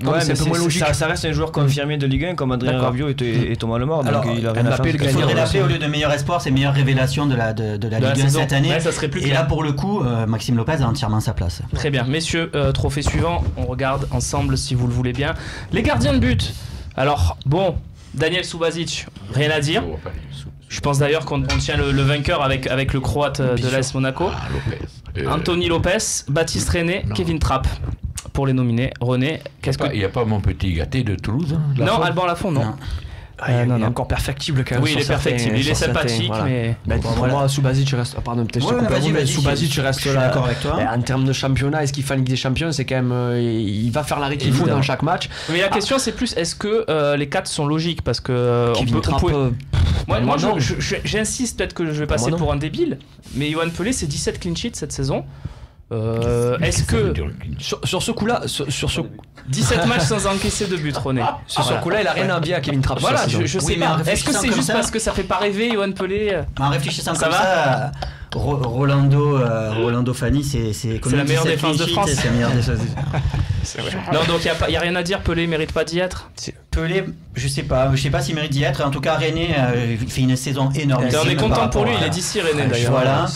Ouais, mais c'est moins logique. Ça reste un joueur confirmé de Ligue 1 comme Adrien Rabiot et Thomas Lemar. Donc il a rien à faire. Il faudrait l'appeler au lieu de meilleur espoir, c'est meilleure révélation de la Ligue 1 cette année. Ouais, ça serait plus et là, pour le coup, Maxime Lopez a entièrement sa place. Très bien. Messieurs, trophée suivant. On regarde ensemble si vous le voulez bien. Les gardiens de but. Alors, bon, Daniel Subasic, rien à dire. Je pense d'ailleurs qu'on tient le vainqueur avec le Croate de l'AS Monaco. Anthony Lopez, Baptiste René, Kevin Trapp. Pour les nominer, René, il n'y a pas mon petit gâté de Toulouse Non, Alban Lafont, non. Il est encore perfectible quand même. Oui, il est perfectible, il est sympathique, mais... Pour moi, Subasic reste... Pardon, peut-être Subasic reste là. D'accord avec toi. En termes de championnat, est-ce qu'il fait la Ligue des Champions? C'est quand même... Il va faire l'arrêt qu'il faut dans chaque match. Mais la question, c'est plus, est-ce que les 4 sont logiques? Parce que... Moi, j'insiste, peut-être que je vais passer pour un débile, mais Yoann Pelé, c'est 17 clean sheets cette saison. Est-ce que sur ce coup-là, sur ce 17 matchs sans encaisser de but, René. Sur ce coup-là, il a rien à envier à Kevin Trapp. Voilà, je sais pas. Est-ce que c'est juste parce que ça fait pas rêver Yoann Pelé? En réfléchissant comme ça, Rolando Fanny, c'est la meilleure défense de France. C'est la meilleure défense. Non, donc il y a rien à dire. Pelé mérite pas d'y être. Pelé, je sais pas s'il mérite d'y être. En tout cas, René fait une saison énorme. On est content pour lui. Il est d'ici, René d'ailleurs. Voilà.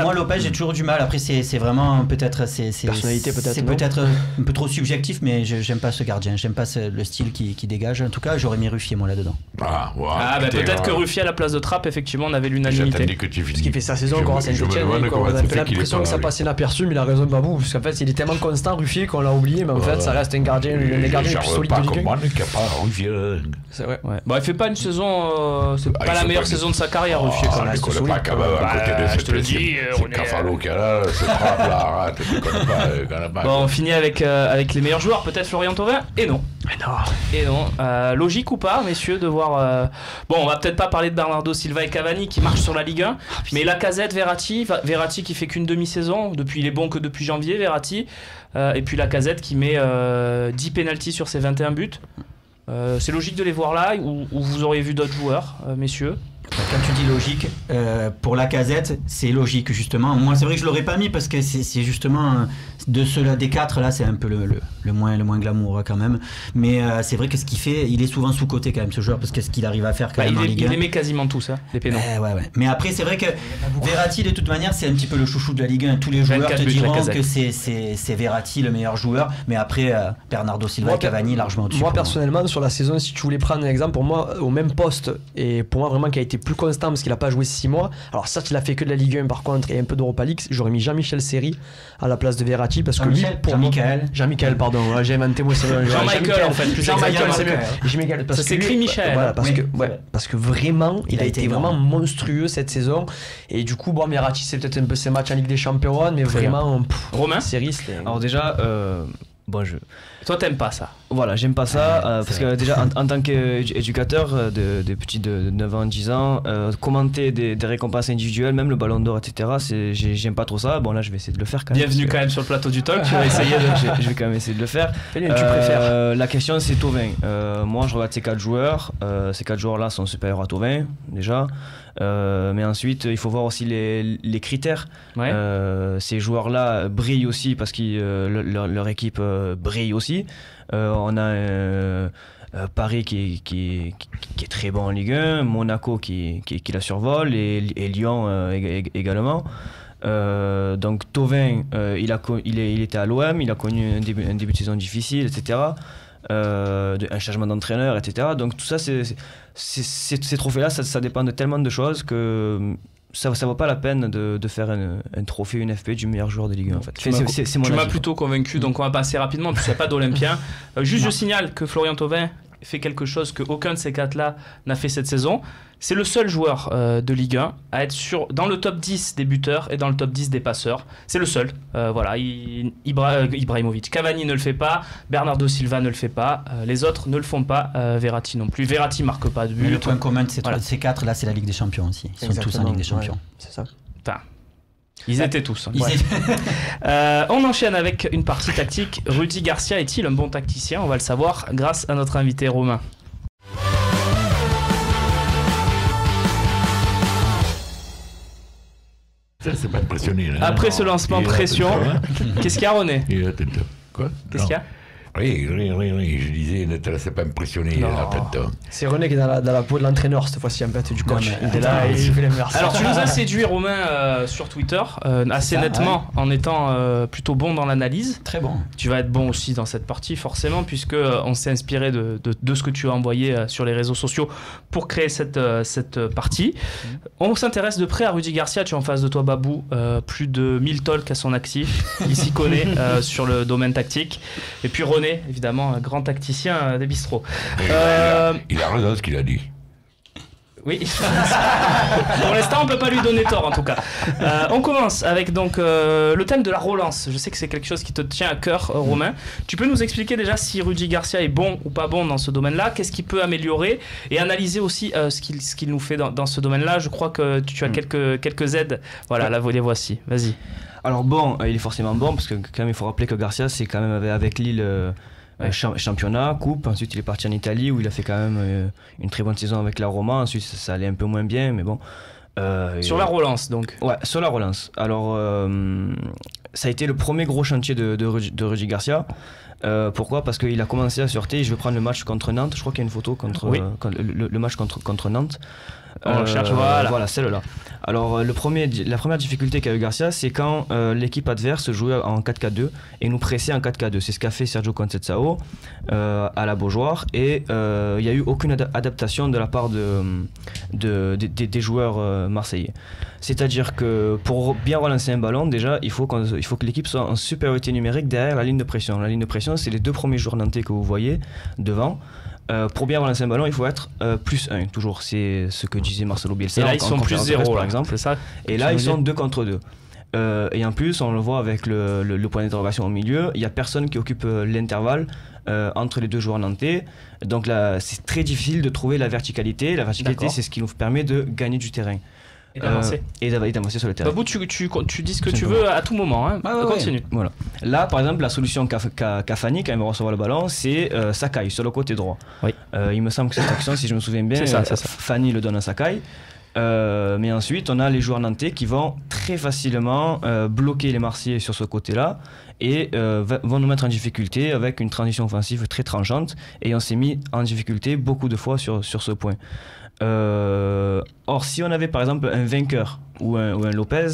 Moi, Lopez, j'ai toujours du mal. Après, c'est vraiment peut-être personnalité, peut-être. C'est peut-être un peu trop subjectif, mais j'aime pas ce gardien. J'aime pas le style qui dégage. En tout cas, j'aurais mis Ruffier moi là-dedans. Peut-être que Ruffier à la place de Trapp, effectivement, on avait l'unanimité. Parce qu'il fait sa saison encore à Saint-Etienne. On a l'impression que ça passait inaperçu, mais il a raison, Babou. Parce qu'en fait, il est tellement constant, Ruffier, qu'on l'a oublié. Mais en fait, ça reste un gardien, les gardiens les plus solides de Ligue 1. C'est vrai. Bon, il fait pas une saison. C'est pas la meilleure saison de sa carrière, Ruffier. Je connais pas quand même à côté de je te le dis. C'est Cafalo qui a là, c'est Trapp là, arrête. Je connais pas. Bon, on finit avec les meilleurs joueurs. Peut-être Florian Thauvin. Et non. Logique ou pas, messieurs, de voir. Bon, on va peut-être pas parler de Bernardo Silva et Cavani qui marchent sur la Ligue 1, mais Lacazette, Verratti qui fait qu'une demi-saison. Il est bon que depuis janvier, Verratti. Et puis Lacazette qui met 10 pénaltys sur ses 21 buts. C'est logique de les voir là ou vous auriez vu d'autres joueurs, messieurs? Quand tu dis logique, pour Lacazette, c'est logique justement. Moi, c'est vrai que je l'aurais pas mis parce que c'est justement de ceux-là, des 4 là, c'est un peu le moins glamour quand même. Mais c'est vrai que ce qu'il fait, il est souvent sous-coté quand même ce joueur parce que ce qu'il arrive à faire quand même en Ligue 1. Il aimait quasiment tout ça, les pénaux. Ouais. Mais après, c'est vrai que Verratti, de toute manière, c'est un petit peu le chouchou de la Ligue 1. Tous les joueurs te diront que c'est Verratti le meilleur joueur. Mais après, Bernardo Silva et Cavani largement au-dessus. Moi, personnellement, sur la saison, si tu voulais prendre un exemple, pour moi, au même poste, et pour moi vraiment qui a été plus constant parce qu'il a pas joué 6 mois. Alors certes, il a fait que de la Ligue 1 par contre et un peu d'Europa League. J'aurais mis Jean-Michel Seri à la place de Verratti parce que lui, pour Jean-Michel, pardon, j'ai inventé moi. Jean-Michel en fait. Jean-Michel, c'est mieux. Ça s'écrit Michel. Voilà, parce que vraiment, il a été vraiment monstrueux cette saison. Et du coup, bon, Verratti, c'est peut-être un peu ses matchs en Ligue des Champions, mais vraiment, Romain, Seri, alors déjà. Toi, t'aimes pas ça? Voilà, j'aime pas ça parce que déjà en tant qu'éducateur de petits de 9 ans, 10 ans, commenter des récompenses individuelles, même le ballon d'or, etc., j'aime pas trop ça. Bon, là, je vais essayer de le faire quand même. Bienvenue quand même sur le plateau du talk, tu vas essayer je vais quand même essayer de le faire. Tu préfères la question, c'est Thauvin. Moi, je regarde ces 4 joueurs. Ces 4 joueurs-là sont supérieurs à Thauvin, déjà. Mais ensuite, il faut voir aussi les critères. Ouais. Ces joueurs-là brillent aussi parce que leur équipe brille aussi. On a Paris qui est très bon en Ligue 1, Monaco qui la survole et Lyon également. Donc Thauvin, il était à l'OM, il a connu un début de saison difficile, etc. un changement d'entraîneur, etc. Donc tout ça, ces trophées-là, ça dépend de tellement de choses que ça vaut pas la peine de faire un trophée, une FP du meilleur joueur de Ligue 1 en fait. Tu m'as plutôt convaincu, donc on va passer rapidement, puisqu'il n'y a pas d'Olympien. Juste je signale que Florian Thauvin fait quelque chose qu'aucun de ces 4-là n'a fait cette saison. C'est le seul joueur de Ligue 1 à être dans le top 10 des buteurs et dans le top 10 des passeurs. C'est le seul. Voilà, Ibrahimovic. Cavani ne le fait pas, Bernardo Silva ne le fait pas, les autres ne le font pas, Verratti non plus. Verratti marque pas de but. Mais le point commun de ces 4 là, c'est la Ligue des Champions aussi. Ils sont tous en Ligue des Champions. Ouais, c'est ça. Enfin, ils étaient tous. On enchaîne avec une partie tactique. Rudy Garcia est-il un bon tacticien? On va le savoir grâce à notre invité Romain. Ça, c'est pas impressionné. Là. Après ce lancement pression, qu'est-ce qu'il y a, René? Quoi? Qu'est-ce qu'il y a? Oui, je disais, ne te laisse pas impressionner. C'est René qui est dans la peau de l'entraîneur cette fois-ci, en fait, du coach. Il est là et il fait l'inverse. Alors, tu nous as séduit, Romain, sur Twitter, assez nettement, en étant plutôt bon dans l'analyse. Très bon. Tu vas être bon aussi dans cette partie, forcément, puisque on s'est inspiré de ce que tu as envoyé sur les réseaux sociaux pour créer cette partie. On s'intéresse de près à Rudy Garcia. Tu es en face de toi, Babou. Plus de 1000 talks à son actif. Il s'y connaît sur le domaine tactique. Et puis René, évidemment, un grand tacticien des bistrots. Il a raison de ce qu'il a dit. Oui, pour l'instant on peut pas lui donner tort en tout cas. On commence avec donc le thème de la relance. Je sais que c'est quelque chose qui te tient à cœur, Romain. Tu peux nous expliquer déjà si Rudy Garcia est bon ou pas bon dans ce domaine-là, qu'est-ce qu'il peut améliorer et analyser aussi ce qu'il nous fait dans ce domaine-là. Je crois que tu as quelques aides. Voilà, là les voici. Vas-y. Alors bon, il est forcément bon parce que quand même il faut rappeler que Garcia c'est quand même avec Lille championnat, coupe, ensuite il est parti en Italie où il a fait quand même une très bonne saison avec la Roma, ensuite ça allait un peu moins bien mais bon. Sur la relance donc. Ouais, sur la relance. Alors ça a été le premier gros chantier de Rudy Garcia. Pourquoi? Parce qu'il a commencé à sortir, je vais prendre le match contre Nantes, je crois qu'il y a une photo le match contre Nantes. On cherche, voilà celle-là. Alors la première difficulté qu'a eu Garcia, c'est quand l'équipe adverse jouait en 4-4-2 et nous pressait en 4-4-2. C'est ce qu'a fait Sergio Conceição à la Beaujoire et il n'y a eu aucune adaptation de la part des joueurs marseillais. C'est-à-dire que pour bien relancer un ballon, déjà, il faut que l'équipe soit en supériorité numérique derrière la ligne de pression. La ligne de pression, c'est les deux premiers joueurs nantais que vous voyez devant. Pour bien relancer un ballon, il faut être plus 1, toujours. C'est ce que disait Marcelo Bielsa. Et là, ils sont plus 0, par exemple. C'est ça. Et là, ils sont 2 contre 2. Et en plus, on le voit avec le point d'interrogation au milieu, il n'y a personne qui occupe l'intervalle entre les deux joueurs nantais. Donc là, c'est très difficile de trouver la verticalité. La verticalité, c'est ce qui nous permet de gagner du terrain. Et d'avancer. Et d'avancer sur le terrain. Babou, tu dis ce que tu veux à tout moment. Hein. Continue. Ouais. Voilà. Là, par exemple, la solution qu'a Fanny quand il va recevoir le ballon, c'est Sakai sur le côté droit. Oui. Il me semble que cette action, si je me souviens bien, Fanny le donne à Sakai. Mais ensuite, on a les joueurs nantais qui vont très facilement bloquer les Marseillais sur ce côté-là et vont nous mettre en difficulté avec une transition offensive très tranchante. Et on s'est mis en difficulté beaucoup de fois sur ce point. Or, si on avait par exemple un vainqueur ou un Lopez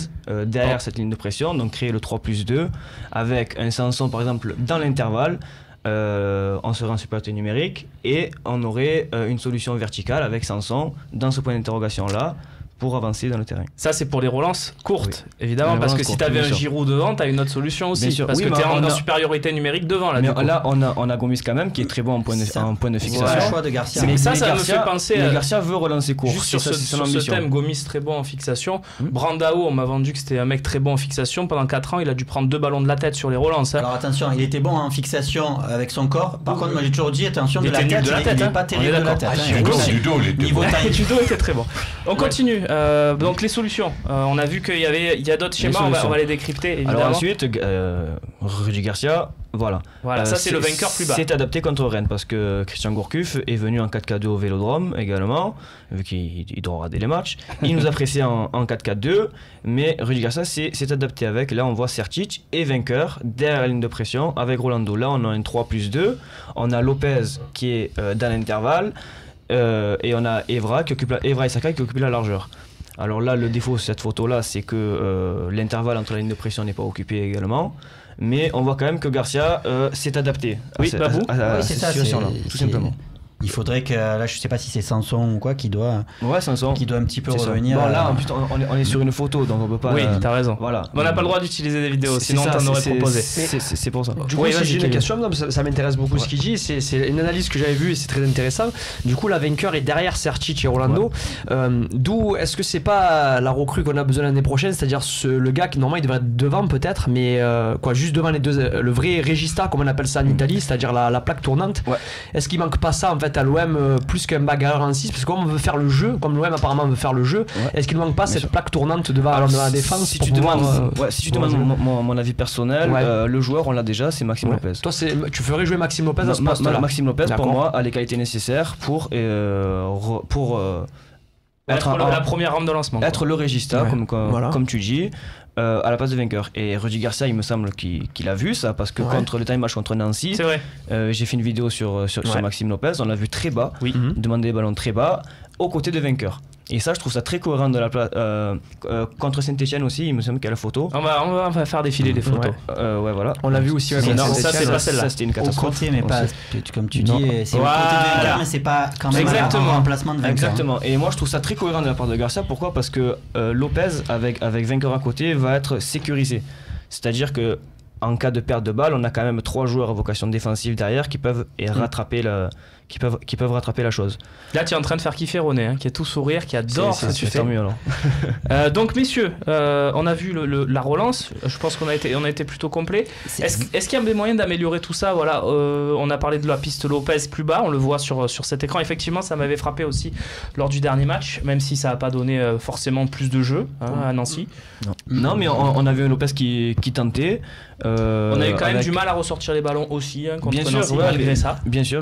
derrière cette ligne de pression, donc créer le 3+2 avec un Sanson par exemple dans l'intervalle, on serait en supériorité numérique et on aurait une solution verticale avec Sanson dans ce point d'interrogation là pour avancer dans le terrain. Ça c'est pour les relances courtes, évidemment, parce que si tu avais un Giroud devant, tu as une autre solution aussi, parce que tu es en supériorité numérique devant. Là, là on a Gomis quand même qui est très bon en point de fixation. C'est le choix de Garcia. Mais ça me fait penser à... Garcia veut relancer court. Juste sur ce thème, Gomis très bon en fixation. Brandao, on m'a vendu que c'était un mec très bon en fixation. Pendant 4 ans, il a dû prendre 2 ballons de la tête sur les relances. Alors attention, il était bon en fixation avec son corps. Par contre, moi j'ai toujours dit, attention de la tête, il n'est pas terrible de la tête. Judo était très bon. On continue. Donc les solutions, on a vu qu'il y a d'autres schémas, on va les décrypter évidemment. Alors ensuite, Rudy Garcia, voilà. Ça c'est le vainqueur plus bas. C'est adapté contre Rennes parce que Christian Gourcuff est venu en 4-4-2 au Vélodrome également, vu qu'il doit rater les matchs. Il nous a pressé en 4-4-2, mais Rudy Garcia s'est adapté avec. Là on voit Sertic et vainqueur derrière la ligne de pression avec Rolando. Là on a un 3+2, on a Lopez qui est dans l'intervalle et on a Evra et Sakai qui occupent la largeur. Alors là, le défaut de cette photo-là, c'est que l'intervalle entre la ligne de pression n'est pas occupé également. mais on voit quand même que Garcia s'est adapté à cette situation-là, tout simplement. Il faudrait que, là je sais pas si c'est Sanson ou quoi qui doit un petit peu revenir. Bon là on est sur une photo donc on peut pas... Oui, t'as raison. Voilà. Mais on n'a pas le droit d'utiliser des vidéos, sinon on t'en aurait proposé. C'est pour ça. Du coup, si j'ai une question, ça m'intéresse beaucoup ce qu'il dit, c'est une analyse que j'avais vue et c'est très intéressant. Du coup, la vainqueur est derrière Sertic et Rolando. D'où est-ce que c'est pas la recrue qu'on a besoin l'année prochaine, c'est-à-dire le gars qui normalement il devrait être devant peut-être, mais juste devant les deux, le vrai regista comme on appelle ça en Italie, c'est-à-dire la plaque tournante. Est-ce qu'il manque pas ça en fait à l'OM plus qu'un bagarreur en 6, parce que comme on veut faire le jeu, comme l'OM apparemment veut faire le jeu, est-ce qu'il ne manque pas cette plaque tournante devant la défense? Si tu demandes mon avis personnel, le joueur on l'a déjà, c'est Maxime Lopez. Toi tu ferais jouer Maxime Lopez à ce poste-là? Maxime Lopez pour moi a les qualités nécessaires pour être la première rampe de lancement, être le regista comme tu dis. À la place de vainqueur. Et Rudy Garcia, il me semble qu'il a vu ça, parce que contre le time match contre Nancy, j'ai fait une vidéo sur Maxime Lopez, on l'a vu très bas, demander des ballons très bas, aux côtés de vainqueur. Et ça, je trouve ça très cohérent de la contre Saint-Etienne aussi, il me semble qu'il y a la photo. On va faire défiler des photos. Voilà. On l'a vu aussi. Ça, c'est pas celle-là. Ça, c'était une catastrophe. Au côté, mais pas, comme tu dis, c'est au côté de vainqueur, mais c'est pas quand même un remplacement de vainqueur. Exactement. Et moi, je trouve ça très cohérent de la part de Garcia. Pourquoi ? Parce que Lopez, avec vainqueur à côté, va être sécurisé. C'est-à-dire que en cas de perte de balle, on a quand même 3 joueurs à vocation défensive derrière qui peuvent rattraper la chose. Là, tu es en train de faire kiffer René, qui est tout sourire, qui adore ce que tu fais. Tant mieux alors. Donc, messieurs, on a vu la relance. Je pense qu'on a été plutôt complet. Est-ce qu'il y a des moyens d'améliorer tout ça ? Voilà, on a parlé de la piste Lopez plus bas, on le voit sur cet écran. Effectivement, ça m'avait frappé aussi lors du dernier match, même si ça n'a pas donné forcément plus de jeu à Nancy. Non, mais on a vu un Lopez qui tentait. On a eu quand même du mal à ressortir les ballons aussi contre Nancy, malgré ça. Bien sûr.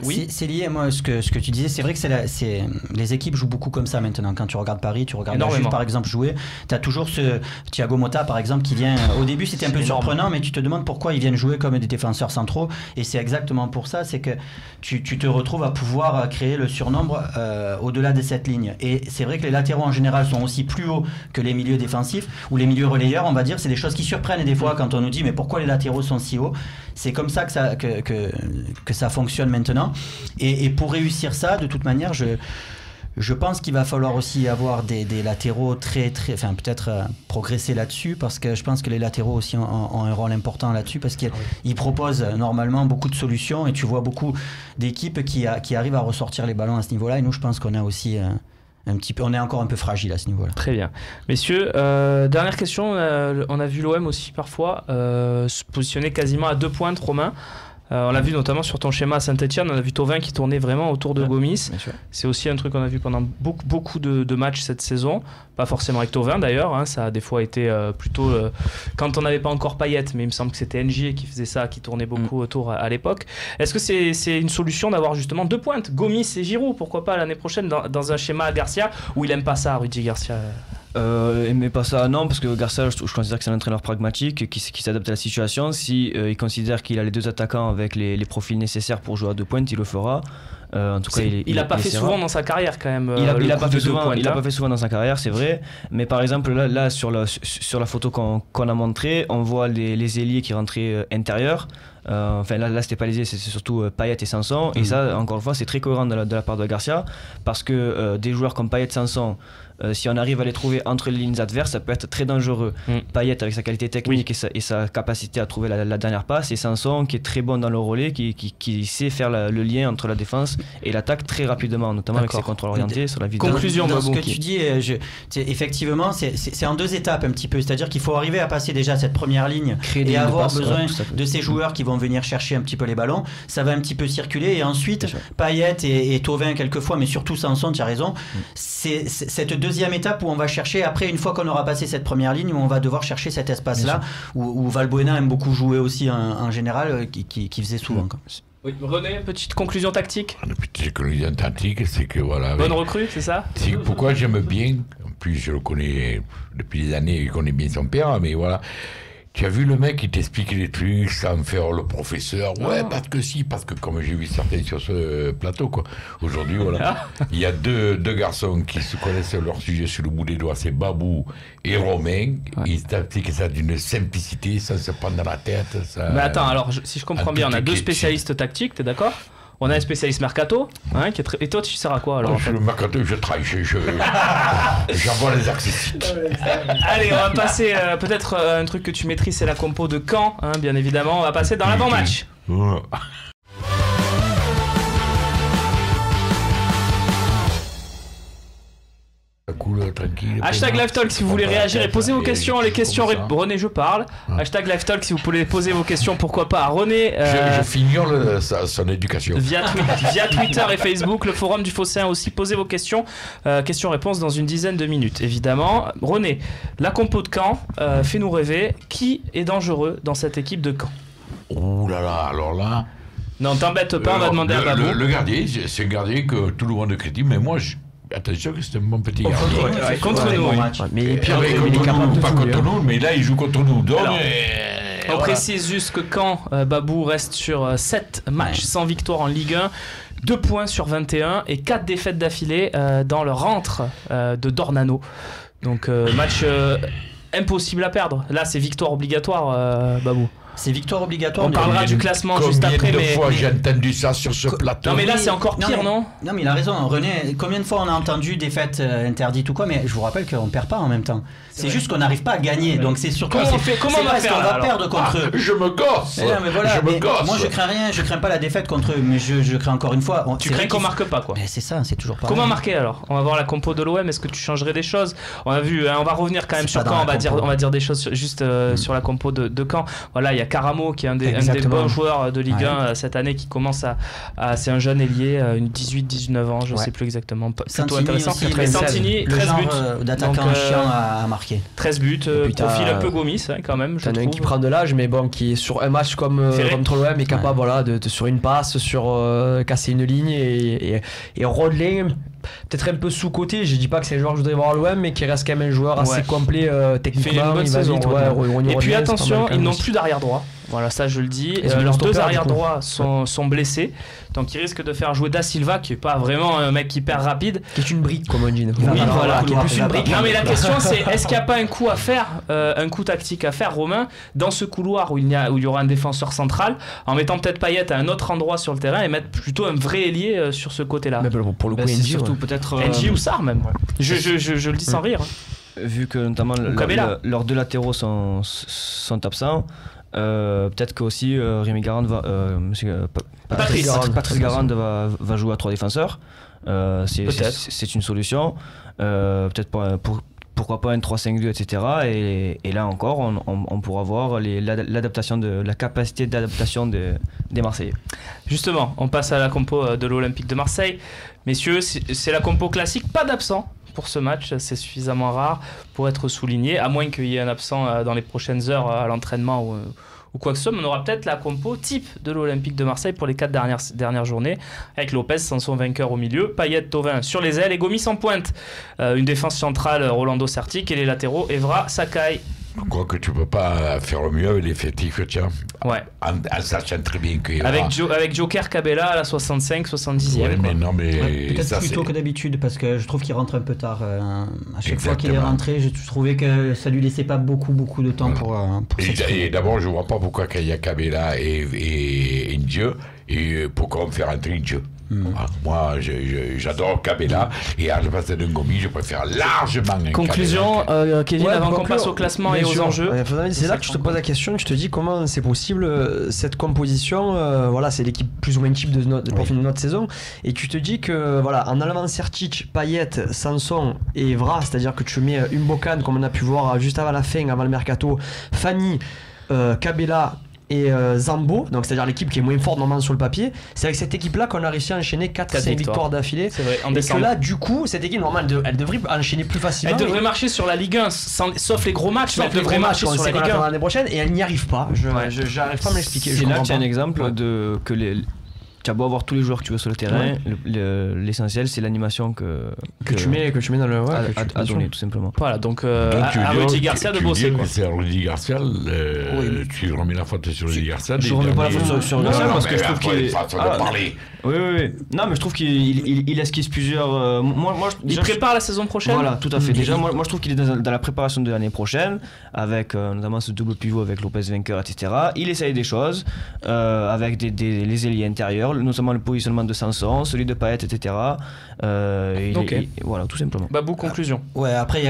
Oui. C'est lié, moi, ce que tu disais, c'est vrai que les équipes jouent beaucoup comme ça maintenant. Quand tu regardes Paris, tu regardes la Juve par exemple jouer, tu as toujours ce Thiago Motta par exemple qui vient, au début c'était un peu surprenant, mais tu te demandes pourquoi ils viennent jouer comme des défenseurs centraux, et c'est exactement pour ça, c'est que tu te retrouves à pouvoir créer le surnombre au-delà de cette ligne. Et c'est vrai que les latéraux en général sont aussi plus hauts que les milieux défensifs, ou les milieux relayeurs, on va dire, c'est des choses qui surprennent des fois quand on nous dit mais pourquoi les latéraux sont si hauts. C'est comme ça que ça fonctionne maintenant, et pour réussir ça, de toute manière, je pense qu'il va falloir aussi avoir des latéraux peut-être progresser là-dessus, parce que je pense que les latéraux aussi ont un rôle important là-dessus, parce qu'ils proposent normalement beaucoup de solutions, et tu vois beaucoup d'équipes qui arrivent à ressortir les ballons à ce niveau-là, et nous je pense qu'on a aussi on est encore un peu fragile à ce niveau-là. Très bien. Messieurs, dernière question, on a vu l'OM aussi parfois se positionner quasiment à 2 pointes, Romain. On l'a vu notamment sur ton schéma à Saint-Etienne, on a vu Thauvin qui tournait vraiment autour de Gomis. C'est aussi un truc qu'on a vu pendant beaucoup de matchs cette saison. Pas forcément avec Thauvin d'ailleurs, ça a des fois été plutôt quand on n'avait pas encore Payet, mais il me semble que c'était NJ qui faisait ça, qui tournait beaucoup autour à l'époque. Est-ce que c'est une solution d'avoir justement 2 pointes, Gomis et Giroud, pourquoi pas l'année prochaine dans un schéma à Garcia, ou il aime pas ça, Rudy Garcia? Mais pas ça, non, parce que Garcia, je considère que c'est un entraîneur pragmatique qui s'adapte à la situation. Si il considère qu'il a les 2 attaquants avec les profils nécessaires pour jouer à 2 pointes, il le fera. En tout cas, il a pas fait souvent dans sa carrière quand même. Il a pas fait souvent dans sa carrière, c'est vrai. Mais par exemple là sur la photo qu'on a montrée, on voit les ailiers qui rentraient intérieurs. Enfin là c'était pas les ailiers, c'est surtout Payet et Sanson. Et ça, encore une fois, c'est très cohérent de la part de Garcia, parce que des joueurs comme Payet, Sanson, si on arrive à les trouver entre les lignes adverses, ça peut être très dangereux. Payet avec sa qualité technique et sa capacité à trouver la dernière passe, et Sanson qui est très bon dans le relais, qui sait faire le lien entre la défense et l'attaque très rapidement, notamment avec ses contrôles orientés sur la vitesse. Conclusion, dans ce que tu dis, effectivement c'est en 2 étapes un petit peu, c'est-à-dire qu'il faut arriver à passer déjà cette première ligne et avoir besoin de ces joueurs qui vont venir chercher un petit peu les ballons, ça va un petit peu circuler, et ensuite Payet et Thauvin quelquefois, mais surtout Sanson, tu as raison, c'est cette deuxième étape où on va chercher, après une fois qu'on aura passé cette première ligne, où on va devoir chercher cet espace-là, où Valbuena aime beaucoup jouer aussi en général, qui faisait souvent. Oui. René, petite conclusion tactique. Une petite conclusion tactique, c'est que voilà. Bonne recrue, c'est ça ? C'est pourquoi j'aime bien, en plus je le connais depuis des années, je connais bien son père, mais voilà. Tu as vu le mec qui t'explique les trucs sans faire le professeur. Ouais, parce que si, parce que comme j'ai vu certains sur ce plateau, quoi. Aujourd'hui, voilà. Il y a deux garçons qui se connaissent leur sujet sur le bout des doigts, c'est Babou et Romain. Ils t'expliquent ça d'une simplicité, sans se prendre dans la tête. Ça... Mais attends, alors, si je comprends bien, on a deux spécialistes tactiques, t'es d'accord ? On a un spécialiste mercato, hein, qui est et toi tu sers à quoi alors? Je suis le mercato, je travaille, j'envoie les accessites. Allez, on va passer peut-être un truc que tu maîtrises, c'est la compo de Caen, hein, bien évidemment. On va passer dans l'avant-match. Cool, tranquille. Hashtag LiveTalk si vous voulez réagir et poser vos questions. Les questions, René, je parle. Hashtag LiveTalk si vous voulez poser vos questions, pourquoi pas à René. Je fignole son éducation. Via Twitter et Facebook, le forum du Phocéen aussi. Posez vos questions. Questions-réponses dans une dizaine de minutes, évidemment. René, la compo de Caen, fais-nous rêver. Qui est dangereux dans cette équipe de Caen? Ouh là là, alors là. Non, t'embête pas, on va demander à Babou. Le gardien, c'est un gardien que tout le monde critique, mais moi, attention que c'est un bon petit gardien. Contre nous, oui. Mais puis pas contre nous, mais là il joue contre nous. Donc, on précise juste que quand Babou reste sur 7 matchs sans victoire en Ligue 1, 2 points sur 21 et 4 défaites d'affilée dans le rentre de Dornano. Donc match impossible à perdre. Là c'est victoire obligatoire, Babou. C'est victoire obligatoire. On parlera du classement juste après. Combien de fois j'ai entendu ça sur ce plateau? Non mais là c'est encore pire, non? Non mais il a raison, René. Combien de fois on a entendu défaite interdite ou quoi? Mais je vous rappelle qu'on perd pas en même temps. C'est juste qu'on n'arrive pas à gagner. Donc c'est surtout. Comment on va faire? On va perdre contre eux. Je me gosse. Mais voilà, moi je crains rien, je crains pas la défaite contre eux, mais je crains encore une fois. Tu crains qu'on marque pas quoi? Mais c'est ça, c'est toujours pas. Comment marquer alors? On va voir la compo de l'OM. Est-ce que tu changerais des choses? On a vu, on va revenir quand même sur Caen. On va dire des choses juste sur la compo de Caen. Voilà, il y a Caramo qui est un des bons joueurs de Ligue 1 cette année qui commence à c'est un jeune ailier, une 18-19 ans, je sais plus exactement. Plutôt intéressant. Et Santini, 13 buts. D'attaquant chiant à marquer. 13 buts, profil un peu Gomis quand même. T'en as un qui prend de l'âge, mais bon, qui est sur un match comme contre l'OM est capable voilà, de sur une passe, sur casser une ligne et Rodley. Peut-être un peu sous-côté, je dis pas que c'est un joueur que je voudrais voir à l'OM, mais qui reste quand même un joueur assez complet techniquement. Il va vite, et puis attention, ils n'ont plus d'arrière droit. Voilà, ça je le dis. Leurs deux arrière droits sont blessés, donc ils risquent de faire jouer Da Silva, qui est pas vraiment un mec hyper rapide. Qui est une brique, comme on dit. Oui, voilà, qui est plus une brique. Non, mais la question c'est est-ce qu'il n'y a pas un coup à faire, un coup tactique à faire, Romain, dans ce couloir où il y aura un défenseur central, en mettant peut-être Payet à un autre endroit sur le terrain et mettre plutôt un vrai ailier sur ce côté-là. Mais pour le coup, surtout peut-être. NJ ou Sarr même. Je le dis sans rire. Vu que notamment leurs deux latéraux sont absents. Peut-être que aussi Rémi Garand Patrice Garand va jouer à 3 défenseurs. C'est une solution. Peut-être pourquoi pas un 3-5-2, etc. Et là encore, on pourra voir la capacité d'adaptation des Marseillais. Justement, on passe à la compo de l'Olympique de Marseille. Messieurs, c'est la compo classique, pas d'absent pour ce match, c'est suffisamment rare pour être souligné, à moins qu'il y ait un absent dans les prochaines heures à l'entraînement ou quoi que ce soit. Mais on aura peut-être la compo type de l'Olympique de Marseille pour les 4 dernières journées, avec Lopez, Sanson vainqueur au milieu, Payet, Thauvin sur les ailes et Gomis en pointe. Une défense centrale, Rolando Certic, et les latéraux, Evra, Sakai. Je crois que tu peux pas faire le mieux avec l'effectif que tu as. Ouais. En sachant très bien que. Avec Joker Cabella à la 65-70e. Ouais, mais non, mais. Peut-être ça, plus tôt que d'habitude, parce que je trouve qu'il rentre un peu tard. À chaque fois qu'il est rentré, je trouvais que ça lui laissait pas beaucoup de temps pour et d'abord, je vois pas pourquoi quand il y a Cabella et Ndieu, et pourquoi on fait rentrer Ndieu. Moi, j'adore Cabella et à la place de Ngomi, je préfère largement un conclusion, Kevin, avant qu'on passe au classement et aux enjeux. C'est là que je te pose la question, je te dis comment c'est possible cette composition. Voilà, c'est l'équipe plus ou moins type de profil de notre saison, et tu te dis que voilà, en enlevant Certic, Payet, Sanson et Evra, c'est-à-dire que tu mets Mbokan comme on a pu voir juste avant la fin, avant le mercato, Fanny, Cabella et Zambo, donc c'est-à-dire l'équipe qui est moins forte normalement sur le papier, c'est avec cette équipe là qu'on a réussi à enchaîner 4-5 victoires d'affilée. C'est vrai, et que là du coup cette équipe normalement elle devrait enchaîner plus facilement. Elle devrait marcher sur la Ligue 1 sauf les gros matchs, mais elle devrait marcher sur la Ligue 1 l'année prochaine, et elle n'y arrive pas. J'arrive pas à me l'expliquer. C'est là qu'il y a un exemple tu as beau avoir tous les joueurs que tu veux sur le terrain, l'essentiel c'est l'animation que tu mets dans le à donner tout simplement. Voilà, donc à Rudy Garcia de bosser. C'est Rudy Garcia, tu remets la faute sur Rudy Garcia. Je remets pas la faute sur Garcia parce que je trouve qu'il parler. Oui. Non, mais je trouve qu'il esquisse plusieurs. Il prépare la saison prochaine. Voilà, tout à fait. Déjà, moi je trouve qu'il est dans la préparation de l'année prochaine, avec notamment ce double pivot avec Lopez vainqueur, etc. Il essaye des choses avec les ailiers intérieurs, notamment le positionnement de Sanson, celui de Payet, etc. Voilà, tout simplement. Babou, conclusion. Ouais, après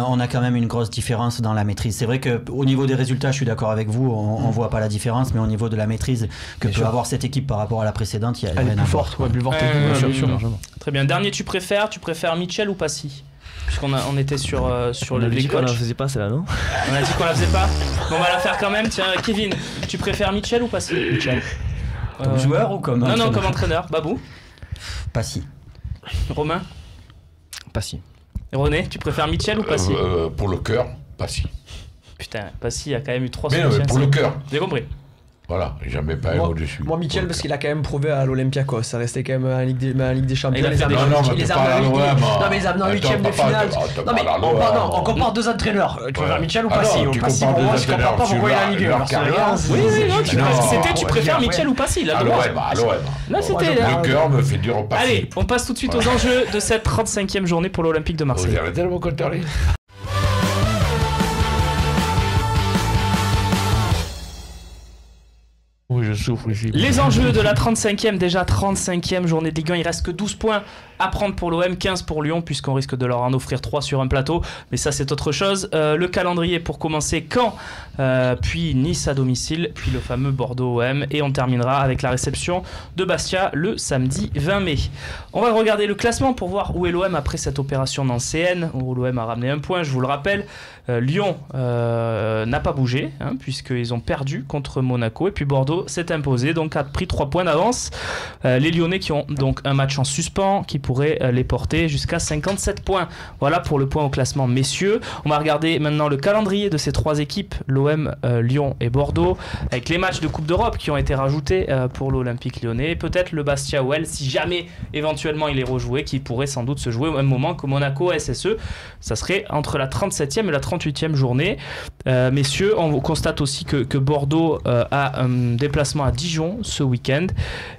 on a quand même une grosse différence dans la maîtrise. C'est vrai qu'au niveau des résultats, je suis d'accord avec vous, on voit pas la différence, mais au niveau de la maîtrise que peut avoir cette équipe par rapport à la précédente, il y a elle est plus forte, plus forte. Très bien. Dernier, tu préfères Mitchell ou Passy? Puisqu'on était sur le les coachs. On la faisait pas celle-là, non? On a dit qu'on la faisait pas. Bon, on va la faire quand même. Tiens, Kevin, tu préfères Mitchell ou Passy? Mitchell. Comme joueur ou comme entraîneur? Non, comme entraîneur. Babou? Passy. Romain? Passy. René, tu préfères Mitchell ou Passy? Pour le cœur, Passy. Putain, Passy a quand même eu 3 mais pour le cœur. J'ai compris. Voilà, jamais pas au-dessus. Moi, Mitchell, parce qu'il a quand même prouvé à l'Olympiakos. Ça restait quand même en Ligue des Champions. Les amené en huitième de finale. Non, mais on compare deux entraîneurs. Tu préfères Mitchell ou Passy? Passy, pour moi, je compare pas pourquoi il est en Ligue 1. Oui, c'était tu préfères Mitchell ou Passy, là. À l'OM. Là, c'était. Le cœur me fait dur au Passy. Allez, on passe tout de suite aux enjeux de cette 35e journée pour l'Olympique de Marseille. Vous arrêtez le compteur. Oui, je souffre ici. Les enjeux de la 35e journée de Ligue 1, il reste que 12 points à prendre pour l'OM, 15 pour Lyon, puisqu'on risque de leur en offrir 3 sur un plateau, mais ça c'est autre chose. Le calendrier pour commencer, Caen, puis Nice à domicile, puis le fameux Bordeaux-OM, et on terminera avec la réception de Bastia le samedi 20 mai. On va regarder le classement pour voir où est l'OM après cette opération nancéenne, où l'OM a ramené un point, je vous le rappelle. Lyon n'a pas bougé, puisqu'ils ont perdu contre Monaco, et puis Bordeaux s'est imposé, donc a pris 3 points d'avance. Les Lyonnais qui ont donc un match en suspens qui pourrait les porter jusqu'à 57 points. Voilà pour le point au classement, messieurs. On va regarder maintenant le calendrier de ces 3 équipes, l'OM, Lyon et Bordeaux, avec les matchs de Coupe d'Europe qui ont été rajoutés pour l'Olympique lyonnais, peut-être le Bastia-OL, si jamais éventuellement il est rejoué, qui pourrait sans doute se jouer au même moment que Monaco-SSE. Ça serait entre la 37e et la 38e journée. Messieurs, on constate aussi que Bordeaux a un déplacement à Dijon ce week-end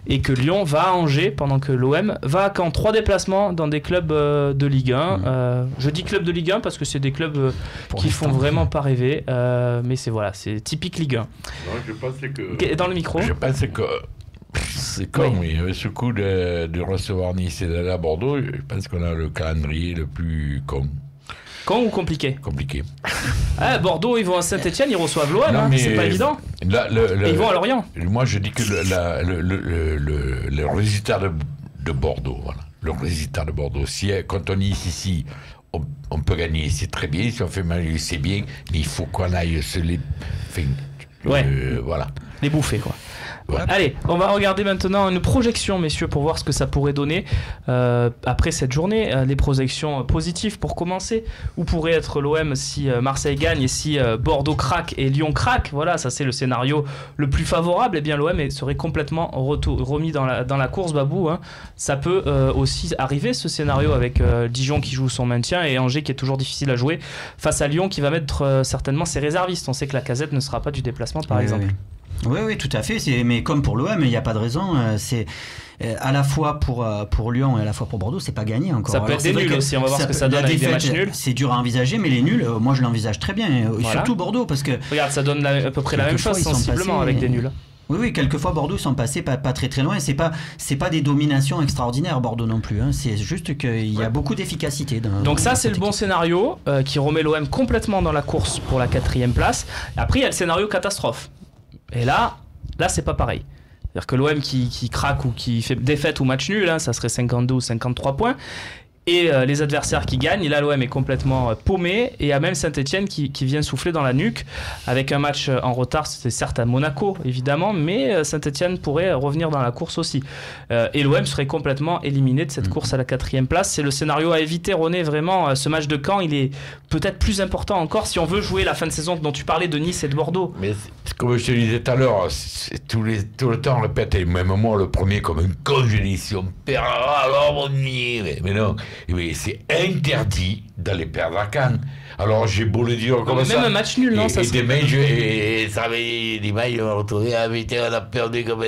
et que Lyon va à Angers pendant que l'OM va à Caen. 3 déplacements dans des clubs de Ligue 1. Je dis clubs de Ligue 1 parce que c'est des clubs qui font vraiment pas rêver, mais c'est typique Ligue 1. Non, je pensais que... Dans le micro. Je pensais que c'est comme ce coup de recevoir Nice et d'aller à Bordeaux, je pense qu'on a le calendrier le plus con. Con ou compliqué? Compliqué. Bordeaux, ils vont à Saint-Etienne, ils reçoivent l'OM, c'est pas évident. Et ils vont à Lorient. Moi, je dis que le résultat de Bordeaux, voilà. Le résultat de Bordeaux, quand on est ici, on peut gagner, c'est très bien. Si on fait mal, c'est bien, mais il faut qu'on aille se les... voilà. Les bouffer, quoi. Ouais. Allez, on va regarder maintenant une projection, messieurs, pour voir ce que ça pourrait donner après cette journée. Les projections positives pour commencer. Où pourrait être l'OM si Marseille gagne et si Bordeaux craque et Lyon craque? Voilà, ça c'est le scénario le plus favorable. Eh bien, l'OM serait complètement remis dans la course, Babou. Ça peut aussi arriver, ce scénario, avec Dijon qui joue son maintien et Angers qui est toujours difficile à jouer face à Lyon qui va mettre certainement ses réservistes. On sait que la Lacazette ne sera pas du déplacement, par exemple. Oui, tout à fait. Mais comme pour l'OM, il n'y a pas de raison. C'est à la fois pour Lyon et à la fois pour Bordeaux, c'est pas gagné encore. Ça peut être des nuls aussi. On va voir ce que ça donne avec des matchs nuls. C'est dur à envisager, mais les nuls, moi je l'envisage très bien. Surtout Bordeaux, parce que regarde, ça donne à peu près la même chose sensiblement avec des nuls. Oui, quelquefois Bordeaux sont passés pas très très loin. C'est pas des dominations extraordinaires Bordeaux non plus. C'est juste qu'il y a beaucoup d'efficacité. Donc ça c'est le bon scénario qui remet l'OM complètement dans la course pour la 4e place. Après il y a le scénario catastrophe. Et là c'est pas pareil. C'est-à-dire que l'OM qui craque ou qui fait défaite ou match nul, ça serait 52 ou 53 points. Et les adversaires qui gagnent, et là l'OM est complètement paumé, et il y a même Saint-Etienne qui vient souffler dans la nuque avec un match en retard. C'était certes à Monaco évidemment, mais Saint-Etienne pourrait revenir dans la course aussi, et l'OM serait complètement éliminé de cette course à la 4e place. C'est le scénario à éviter, René. Vraiment, ce match de Caen, il est peut-être plus important encore si on veut jouer la fin de saison dont tu parlais de Nice et de Bordeaux. Mais Comme je te disais tout à l'heure, tout le temps on répète, et même moi le premier comme un con, je dis si on perd, alors on y est. Mais non, mais c'est interdit d'aller perdre à Caen. Alors j'ai beau le dire comme ça. Même un match nul, non, ça et des ça avait des mails, on va retrouver, on a perdu comme.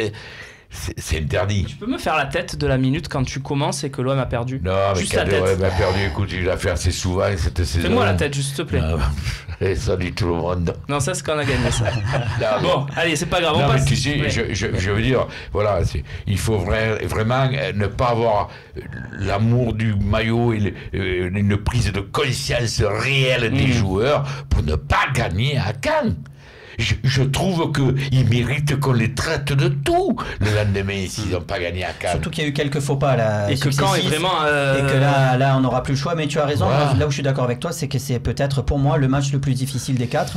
C'est interdit. Tu peux me faire la tête de la minute quand tu commences et que l'OM a perdu? Non, mais juste la tête. l'OM a perdu, écoute, il l'a fait assez souvent cette saison. Fais-moi la tête, juste s'il te plaît. Et ça dit tout le monde. Non, ça c'est quand on a gagné ça. Bon, allez, c'est pas grave. Non, on mais passe. tu sais, Ouais. je veux dire, voilà, il faut vraiment ne pas avoir l'amour du maillot et une prise de conscience réelle des joueurs pour ne pas gagner à Caen. Je trouve qu'ils méritent qu'on les traite de tout le lendemain s'ils n'ont pas gagné à Caen. Surtout qu'il y a eu quelques faux pas là. Et que Caen est vraiment. Et que là on n'aura plus le choix. Mais tu as raison, Voilà. là où je suis d'accord avec toi, c'est que c'est peut-être pour moi le match le plus difficile des 4.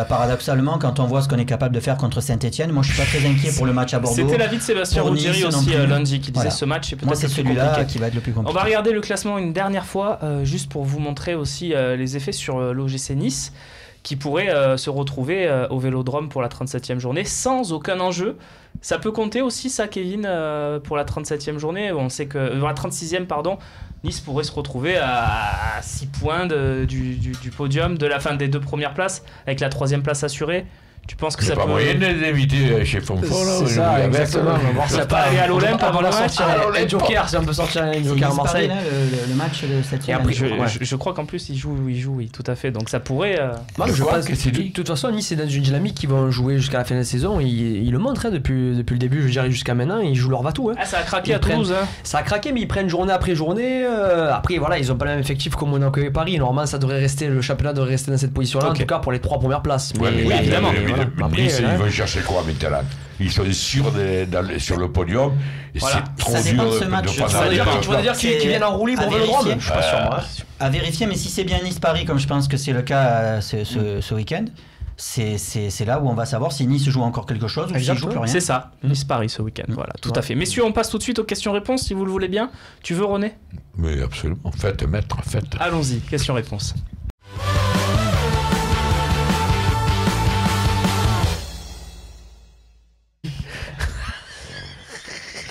Paradoxalement, quand on voit ce qu'on est capable de faire contre Saint-Etienne, moi je suis pas très inquiet pour le match à Bordeaux. C'était l'avis de Sébastien Pour Ruggieri Nice, aussi non plus. lundi qui disait Voilà. ce match est peut-être Moi c'est le plus celui-là compliqué. qui va être le plus On compliqué. va regarder le classement une dernière fois, juste pour vous montrer aussi les effets sur l'OGC Nice, qui pourrait se retrouver au Vélodrome pour la 37e journée sans aucun enjeu. Ça peut compter aussi ça, Kevin, pour la 37e journée. On sait que dans la 36e, pardon, Nice pourrait se retrouver à 6 points du podium, de la fin des 2 premières places, avec la 3e place assurée. Tu penses que C'est ça pas peut... moyen de les inviter chez Fonfort, là. C'est ça, exactement. On va voir Ça ça peut pas aller à l'Olympe avant le match. Un joker, si on peut sortir un joker à Marseille. Là, le match de cette Et après, semaine. je crois qu'en plus, il joue, oui, tout à fait. Donc ça pourrait... Moi, je crois pense que c'est lui. de toute façon, Nice est dans une dynamique qui vont jouer jusqu'à la fin de la saison. Ils le montrent depuis le début, je dirais jusqu'à maintenant. Ils jouent leur va-tout. Ah, ça a craqué Ils à Toulouse. Hein. Ça a craqué, mais ils prennent journée après journée. Après, voilà, ils ont pas le même effectif que Monaco et Paris. Normalement, ça devrait rester, le championnat devrait rester dans cette position-là, Ok. en tout cas pour les 3 premières places. Ouais, mais oui, évidemment. voilà. Après, Nice, là, ils vont chercher quoi maintenant? Ils sont sûrs sur le podium. Et Voilà. c'est trop Ça dur dépend de ce de match. pas Ça aller dépend. à la Tu vas dire qu'ils viennent en roue libre à au Vélodrome? vérifier. Je suis pas sûr, moi. À vérifier, mais si c'est bien Nice-Paris, comme je pense que c'est le cas ce week-end, c'est là où on va savoir si Nice joue encore quelque chose ou s'il joue plus rien. C'est ça, Nice-Paris ce week-end. Voilà, tout à fait. Messieurs, on passe tout de suite aux questions-réponses si vous le voulez bien. Tu veux, René? Mais absolument. Faites, maître, faites. Allons-y, questions-réponses.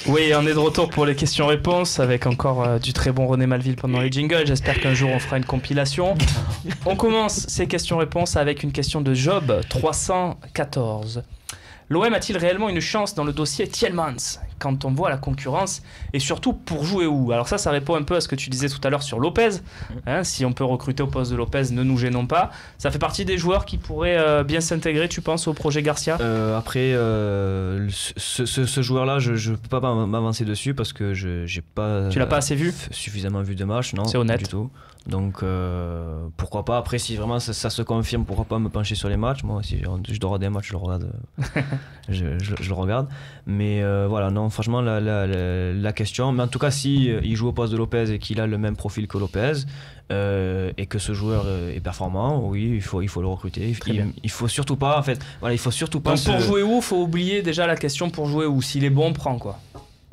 Oui, on est de retour pour les questions-réponses avec encore du très bon René Malville pendant les jingles. J'espère qu'un jour on fera une compilation. On commence ces questions-réponses avec une question de Job 314. L'OM a-t-il réellement une chance dans le dossier Tielemans quand on voit la concurrence et surtout pour jouer où? Alors ça répond un peu à ce que tu disais tout à l'heure sur Lopez. Hein, si on peut recruter au poste de Lopez, ne nous gênons pas. Ça fait partie des joueurs qui pourraient bien s'intégrer, tu penses, au projet Garcia? Après, ce joueur-là, je ne peux pas m'avancer dessus parce que j'ai pas. Tu l'as pas assez vu? Suffisamment vu de matchs, non. C'est honnête. Du tout. Donc pourquoi pas. Après, si vraiment ça se confirme, pourquoi pas me pencher sur les matchs. Moi, si je dois regarder un match, je le regarde. je le regarde. Mais voilà, non, franchement, la question. Mais en tout cas, si il joue au poste de Lopez et qu'il a le même profil que Lopez et que ce joueur est performant, oui, il faut le recruter. Il faut surtout pas, en fait. Voilà, il faut surtout pas. Donc pour jouer où, faut oublier déjà la question pour jouer où. S'il est bon, on prend quoi.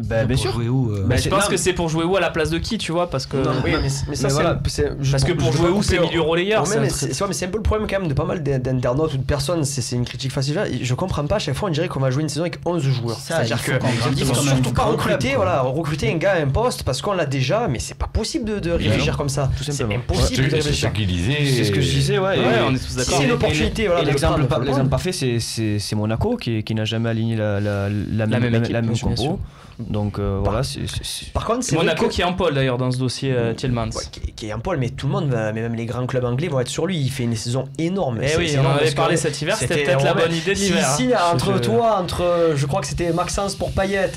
Ben, bien sûr. Je pense que c'est pour jouer où à la place de qui, tu vois, parce que. Oui, mais ça, voilà, parce que pour jouer où, c'est milieu relayeur. Ouais, mais c'est un peu le problème quand même de pas mal d'internautes ou de personnes. C'est une critique facile. Je comprends pas. À chaque fois, on dirait qu'on va jouer une saison avec 11 joueurs. C'est-à-dire qu'il faut surtout pas recruter. Voilà, recruter un gars à un poste parce qu'on l'a déjà. Mais c'est pas possible de réfléchir comme ça. Tout simplement. C'est impossible de C'est réfléchir. ce qu'il disait. C'est ce que je disais, ouais. on est tous d'accord. C'est une opportunité. Voilà, l'exemple parfait, c'est Monaco qui n'a jamais aligné la même compo. Donc voilà, Par contre, c'est Monaco qui est en pôle d'ailleurs dans ce dossier Tielemans. Qui est en pôle, mais tout le monde, même les grands clubs anglais vont être sur lui. Il fait une saison énorme. Eh oui, on en avait parlé cet hiver, c'était peut-être la bonne idée de l'hiver. Si, entre je crois que c'était Maxence pour Payet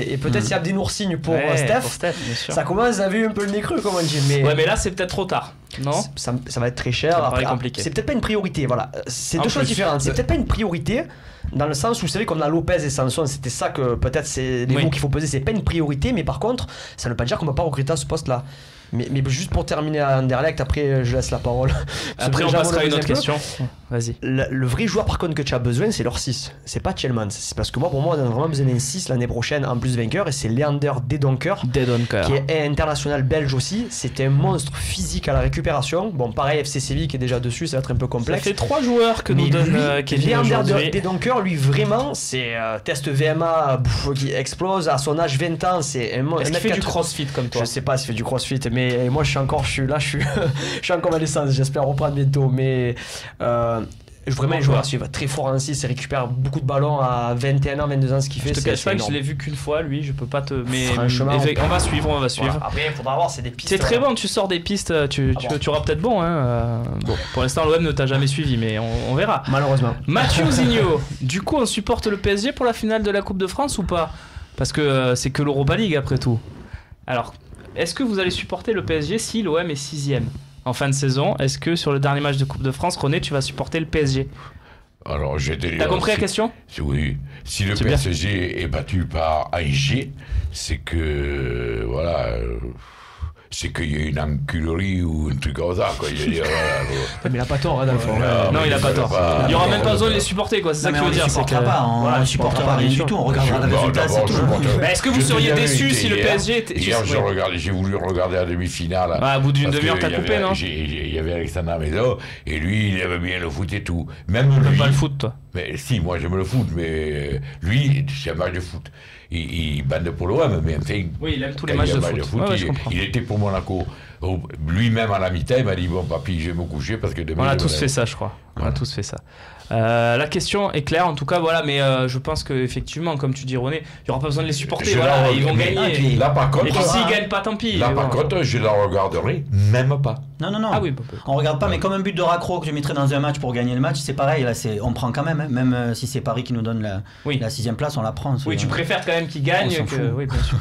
et peut-être Abdi Noursigne pour Steph, ça commence à avoir un peu le nez creux, comme on dit. Ouais, mais là c'est peut-être trop tard, non? Ça va être très cher. Ça paraît compliqué. C'est peut-être pas une priorité, voilà. C'est En deux choses plus. différentes. C'est peut-être pas une priorité. Dans le sens où vous savez qu'on a Lopez et Sanson, c'était ça que peut-être c'est les mots qu'il faut peser, c'est pas une priorité, mais par contre, ça ne veut pas dire qu'on ne peut pas recruter à ce poste-là. Mais juste pour terminer à Anderlecht, après je laisse la parole. Après on passera à une autre question. Vas-y. Le vrai joueur par contre que tu as besoin, c'est leur 6. C'est pas Tielemans. C'est parce que pour moi, on a vraiment besoin d'un 6 l'année prochaine en plus vainqueur. Et c'est Leander Dedoncker, qui est international belge aussi. C'était un monstre physique à la récupération. Bon, pareil, FC Séville qui est déjà dessus, ça va être un peu complexe. Ça fait 3 joueurs que nous donne Kevin aujourd'hui. Leander Dedoncker, lui vraiment, c'est test VMA qui explose. À son âge 20 ans, c'est un monstre. Est-ce qu'il fait du crossfit comme toi? Je sais pas s'il fait du crossfit, mais moi je suis en convalescence. J'espère reprendre bientôt. Mais vraiment un joueur à suivre, très fort en 6, il récupère beaucoup de ballons à 21 ans, 22 ans, ce qu'il fait. Je te cache pas que je l'ai vu qu'une fois, lui, je peux pas te. Mais franchement, on va suivre. Voilà. Après, il faudra voir, c'est des pistes. C'est très bon, tu sors des pistes, tu auras peut-être bon. Bon, pour l'instant, l'OM ne t'a jamais suivi, mais on verra. Malheureusement. Mathieu Zigno, du coup, on supporte le PSG pour la finale de la Coupe de France ou pas? Parce que c'est que l'Europa League après tout. Alors, est-ce que vous allez supporter le PSG si l'OM est 6ème en fin de saison? Est-ce que sur le dernier match de Coupe de France, René, tu vas supporter le PSG? Alors, t'as compris la question? Oui. Si le PSG est battu par Angers, c'est que voilà. C'est qu'il y a une enculerie ou un truc comme ça, quoi. Mais il a pas tort, Adolphe. Non, il a pas tort. Il n'y aura même pas besoin de les supporter, quoi. C'est ça que je veux dire. On ne supportera rien du tout, on regardera le résultat, c'est tout. Est-ce que vous seriez déçu si le PSG était. Hier, j'ai voulu regarder la demi-finale. À bout d'une demi-heure, t'as coupé, non? Il y avait Alexandre Médo, et lui, il aimait bien le foot et tout. Même lui. Tu n'aimes pas le foot, toi? Mais si, moi j'aime le foot, mais lui, c'est un match de foot. Il bande pour l'OM, mais enfin. Oui, il aime tous les matchs de foot. Il était pour Monaco. Lui-même à la mi-temps, il m'a dit bon, papy, je vais me coucher parce que demain. On a tous fait ça, je crois. On a tous fait ça. La question est claire, en tout cas, voilà, mais je pense qu'effectivement, comme tu dis, René, il n'y aura pas besoin de les supporter. Voilà, ils vont gagner. Là, par contre, et puis s'ils ne gagnent pas, tant pis. Là, par contre, je la regarderai même pas. Non. Ah oui, on regarde pas, mais comme un but de raccro que je mettrais dans un match pour gagner le match, c'est pareil. Là, on prend quand même, même si c'est Paris qui nous donne la 6ème place, on la prend. Oui, tu préfères quand même qu'ils gagnent que. Oui, bien sûr.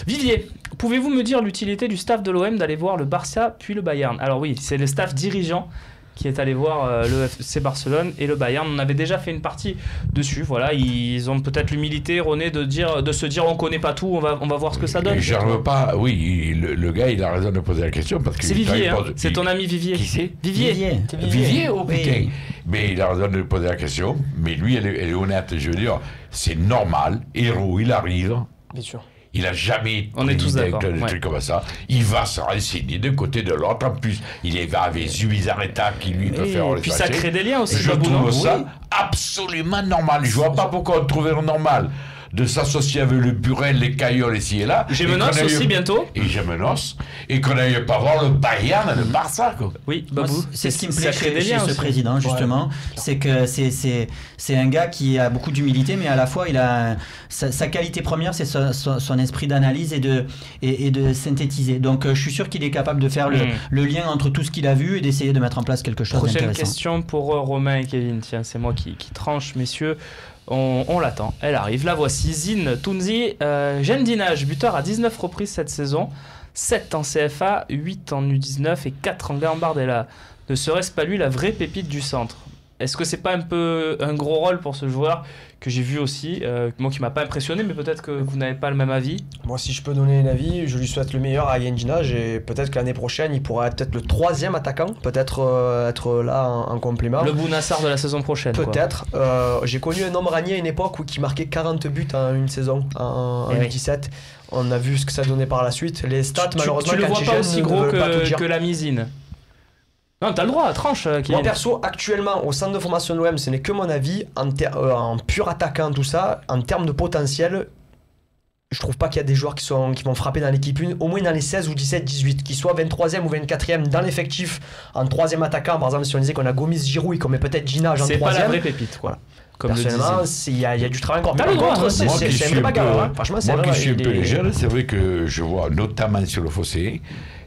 Vivier, pouvez-vous me dire l'utilité du staff de l'OM d'aller voir le Barça puis le Bayern? Alors oui, c'est le staff dirigeant qui est allé voir le FC Barcelone et le Bayern. On avait déjà fait une partie dessus. Voilà, ils ont peut-être l'humilité, René, de se dire on connaît pas tout, on va voir ce que ça donne. J'en veux pas. Oui, le gars, il a raison de poser la question parce que c'est Vivier. C'est ton ami Vivier. Qui c'est? Vivier. Oh putain. Mais il a raison de poser la question. Mais lui, elle est honnête. Je veux dire, c'est normal. Héros, il arrive. Bien sûr. Il n'a jamais on est tous d'accord, des trucs comme ça. Il va se renseigner d'un côté de l'autre. En plus, il est avec Zubizarreta qui lui peut faire le puis ça crée des liens aussi. Je trouve ça absolument normal. Je ne vois pas pourquoi on trouverait normal de s'associer avec le Burel, les Caillols ici et là. Gémenos aussi bientôt. Et Gémenos. Et qu'on n'aille pas voir le Bayern et le Barça, quoi. Oui, Babou. C'est ce qui me plaît chez ce président, justement. C'est que c'est un gars qui a beaucoup d'humilité, mais à la fois, il a sa qualité première, c'est son esprit d'analyse et de synthétiser. Donc, je suis sûr qu'il est capable de faire le lien entre tout ce qu'il a vu et d'essayer de mettre en place quelque chose d'intéressant. Prochaine question pour Romain et Kevin. Tiens, c'est moi qui tranche, messieurs. On l'attend, elle arrive, la voici. Zine Tounzi, jeune Dinage, buteur à 19 reprises cette saison, 7 en CFA, 8 en U19 et 4 en Gambardella. Ne serait-ce pas lui la vraie pépite du centre? Est-ce que c'est pas un peu un gros rôle pour ce joueur que j'ai vu aussi, moi qui m'a pas impressionné, mais peut-être que vous n'avez pas le même avis? Moi, si je peux donner un avis, je lui souhaite le meilleur à Yendina, et peut-être que l'année prochaine, il pourra être peut-être le 3e attaquant, peut-être être là en complément. Le Bounassar de la saison prochaine. Peut-être. J'ai connu un homme ragné à une époque qui marquait 40 buts en une saison, en U17. On a vu ce que ça donnait par la suite. Les stats, malheureusement, tu le vois pas aussi gros que la Misine. Non, t'as le droit, tranche. Moi perso, actuellement, au centre de formation de l'OM, ce n'est que mon avis, en pur attaquant, tout ça, en termes de potentiel, je trouve pas qu'il y a des joueurs qui vont frapper dans l'équipe 1, au moins dans les 16 ou 17, 18, qui soient 23e ou 24e dans l'effectif, en 3e attaquant. Par exemple, si on disait qu'on a Gomis, Giroud et qu'on met peut-être Ginage en 3e. C'est pas la vraie pépite, quoi. Comme personnellement, il y a du travail encore. Mais par contre, c'est un vrai bagarre. Franchement, c'est moi qui suis un peu léger, c'est vrai que je vois notamment sur le fossé.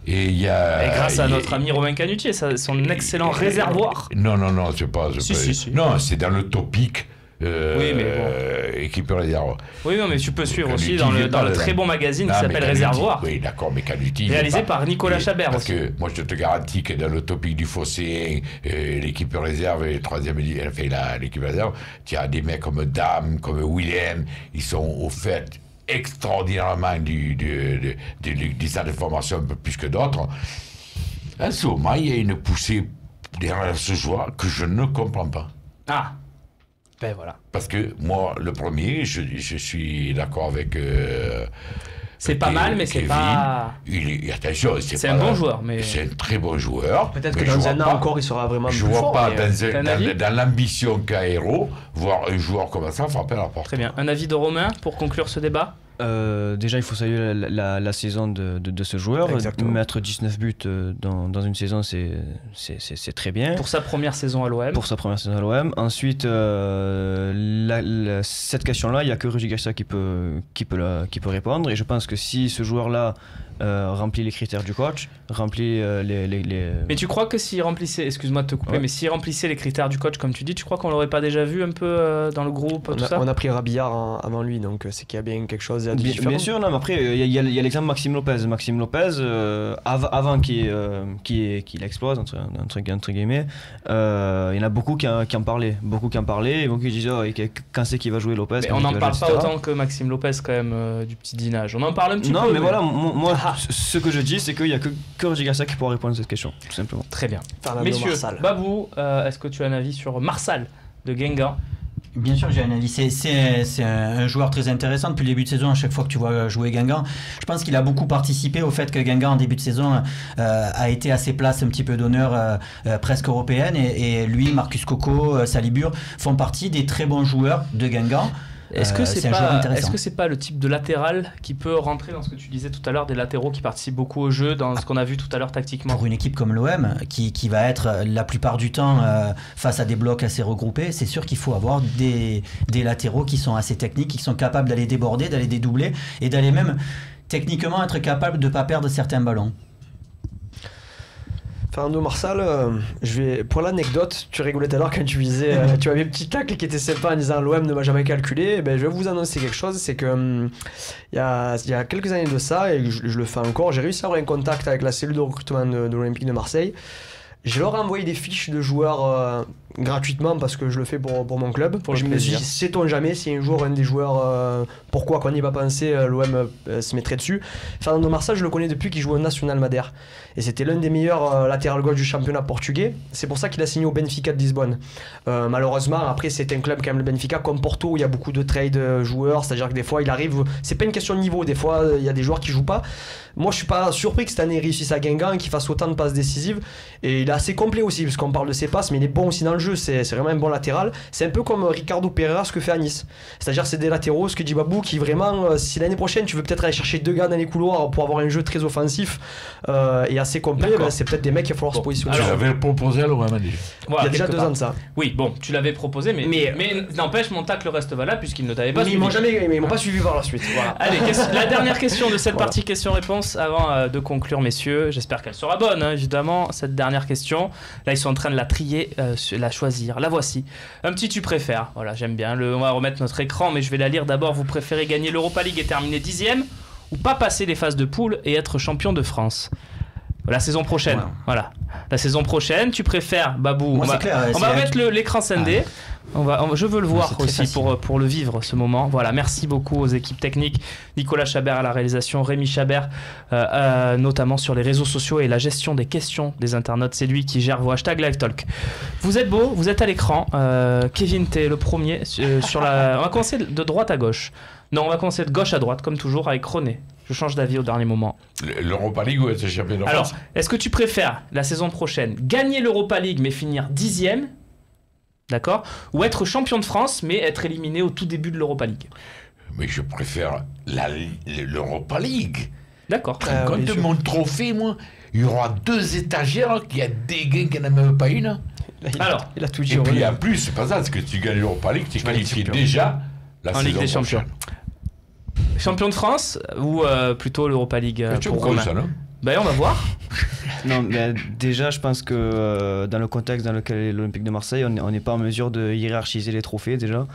Et grâce à notre ami Romain Canutier, son excellent réservoir. Non, c'est pas. Si. Non, c'est dans le topic. Oui, mais bon. Équipe réservoir. Oui, non, mais tu peux suivre aussi dans le très bon magazine qui s'appelle Réservoir. Oui, d'accord, mais Canuti. Réalisé par Nicolas Chabert parce aussi. Que moi, je te garantis que dans le topic du fossé, l'équipe réserve et l'équipe réserve, tu as des mecs comme Dame, comme Willem, ils sont au fait extraordinairement des centres de formation un peu plus que d'autres. À ce moment, il y a une poussée derrière ce joueur que je ne comprends pas. Ah, ben voilà. Parce que moi, le premier, je suis d'accord avec... c'est pas mal, mais Kevin, c'est pas... attention, c'est un bon joueur, mais... C'est un très bon joueur. Peut-être que dans un an encore, il sera vraiment plus fort. Je ne vois pas mais... dans l'ambition qu'a Hérault, voir un joueur comme ça frapper à la porte. Très bien. Un avis de Romain pour conclure ce débat ? Déjà, il faut saluer la saison de ce joueur. Exactement. Mettre 19 buts dans une saison, c'est très bien. Pour sa première saison à l'OM. Ensuite, cette question-là, il n'y a que Rudy Garcia qui peut répondre. Et je pense que si ce joueur-là remplit les critères du coach, remplit les... Mais tu crois que s'il remplissait, excuse-moi de te couper, mais s'il remplissait les critères du coach, comme tu dis, tu crois qu'on l'aurait pas déjà vu un peu dans le groupe, on a pris Rabillard avant lui, donc c'est qu'il y a bien quelque chose à différent. Bien sûr, non, mais après, il y a l'exemple Maxime Lopez. Maxime Lopez, avant qu'il explose, entre guillemets, il y en a beaucoup qui en parlaient. Beaucoup qui disaient quand c'est qu'il va jouer Lopez. Mais on n'en parle pas autant que Maxime Lopez, quand même, du petit dinage. On en parle un petit peu. Non, mais voilà, moi, ce que je dis, c'est qu'il n'y a que Rudy Garcia qui pourra répondre à cette question, tout simplement. Très bien. Fernando Messieurs, Marsal. Babou, est-ce que tu as un avis sur Marsal de Guingamp ? Bien sûr, j'ai un avis. C'est un joueur très intéressant depuis le début de saison. À chaque fois que tu vois jouer Guingamp, je pense qu'il a beaucoup participé au fait que Guingamp, en début de saison, a été à ses places un petit peu d'honneur presque européennes. Et lui, Marcus Coco, Salibur font partie des très bons joueurs de Guingamp. Est-ce que c'est pas le type de latéral qui peut rentrer dans ce que tu disais tout à l'heure, des latéraux qui participent beaucoup au jeu, dans ce qu'on a vu tout à l'heure tactiquement ? Pour une équipe comme l'OM, qui va être la plupart du temps face à des blocs assez regroupés, c'est sûr qu'il faut avoir des latéraux qui sont assez techniques, qui sont capables d'aller déborder, d'aller dédoubler et d'aller même techniquement être capables de ne pas perdre certains ballons. Fernando Marsal, pour l'anecdote, tu rigolais tout à l'heure quand tu disais, tu avais un petit tacle qui était sympa en disant l'OM ne m'a jamais calculé. Je vais vous annoncer quelque chose, c'est que il y a quelques années de ça, et je le fais encore, j'ai réussi à avoir un contact avec la cellule de recrutement de l'Olympique de Marseille. Je leur ai envoyé des fiches de joueurs gratuitement parce que je le fais pour mon club. Je me dis, sait-on jamais si un jour un des joueurs, pourquoi qu'on n'y va pas penser, l'OM se mettrait dessus. Fernando Marsal, je le connais depuis qu'il joue au National Madère. Et c'était l'un des meilleurs latéral gauche du championnat portugais. C'est pour ça qu'il a signé au Benfica de Lisbonne. Malheureusement, après, c'est un club quand même, le Benfica, comme Porto, où il y a beaucoup de trade joueurs. C'est-à-dire que des fois, il arrive. C'est pas une question de niveau. Des fois, il y a des joueurs qui jouent pas. Moi, je suis pas surpris que cette année il réussisse à Guingamp et qu'il fasse autant de passes décisives. Et il est assez complet aussi, parce qu'on parle de ses passes, mais il est bon aussi dans le jeu. C'est vraiment un bon latéral. C'est un peu comme Ricardo Pereira, ce que fait à Nice. C'est-à-dire, c'est des latéraux, ce que dit Babou, qui vraiment, si l'année prochaine tu veux peut-être aller chercher 2 gars dans les couloirs pour avoir un jeu très offensif et assez complet, c'est peut-être des mecs qu'il va falloir se positionner. Tu l'avais proposé à l'OM déjà. Voilà, il y a déjà 2 ans de ça. Oui, bon, tu l'avais proposé, mais n'empêche, mon tacle reste valable puisqu'il ne t'avait pas suivi. Ils m'ont pas suivi par la suite. Voilà. Allez, la dernière question de cette partie question-réponse avant de conclure, messieurs. J'espère qu'elle sera bonne, évidemment, cette dernière question. Là, ils sont en train de la trier, la choisir. La voici. Un petit tu préfères. Voilà, j'aime bien. On va remettre notre écran, mais je vais la lire d'abord. Vous préférez gagner l'Europa League et terminer 10e ou pas passer les phases de poule et être champion de France ? La saison prochaine. Ouais. Voilà. La saison prochaine, tu préfères, Babou. Moi, on va mettre l'écran scindé. Je veux le voir aussi pour le vivre ce moment. Voilà, merci beaucoup aux équipes techniques, Nicolas Chabert à la réalisation, Rémi Chabert notamment sur les réseaux sociaux et la gestion des questions des internautes. C'est lui qui gère vos hashtags LiveTalk. Vous êtes beau, vous êtes à l'écran. Kevin, t'es le premier sur la. On va commencer de droite à gauche. Non, on va commencer de gauche à droite, comme toujours, avec René. Je change d'avis au dernier moment. L'Europa League ou être champion de France ? Alors, est-ce que tu préfères, la saison prochaine, gagner l'Europa League mais finir 10e, d'accord ? Ou être champion de France mais être éliminé au tout début de l'Europa League ? Mais je préfère l'Europa League. D'accord. Quand de mon trophée, moi, il y aura 2 étagères, qu'il y a des gars qui n'en ont même pas une. Alors, il a tout dit. Et puis en plus, c'est pas ça, c'est que tu gagnes l'Europa League, tu es qualifié déjà la en Ligue des Champions. Champion de France ou plutôt l'Europa League pour Romain ? Ça, non ? Ben, on va voir. Non, mais déjà, je pense que dans le contexte dans lequel est l'Olympique de Marseille, on n'est pas en mesure de hiérarchiser les trophées déjà.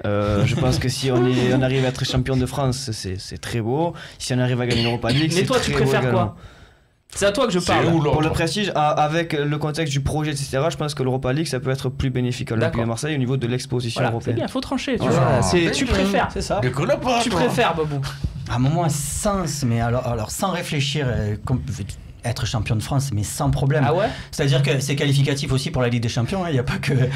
Je pense que si on arrive à être champion de France, c'est très beau. Si on arrive à gagner l'Europa League, c'est très beau. Mais toi, tu préfères quoi ? C'est à toi que je parle. Pour le prestige, avec le contexte du projet, etc., je pense que l'Europa League, ça peut être plus bénéfique à l'Olympique de Marseille au niveau de l'exposition européenne. C'est bien, faut trancher. Tu préfères. C'est ça. Tu préfères, Babou. À un moment, sans réfléchir, être champion de France, mais sans problème. Ah ouais. C'est-à-dire que c'est qualificatif aussi pour la Ligue des Champions. Il n'y a pas que le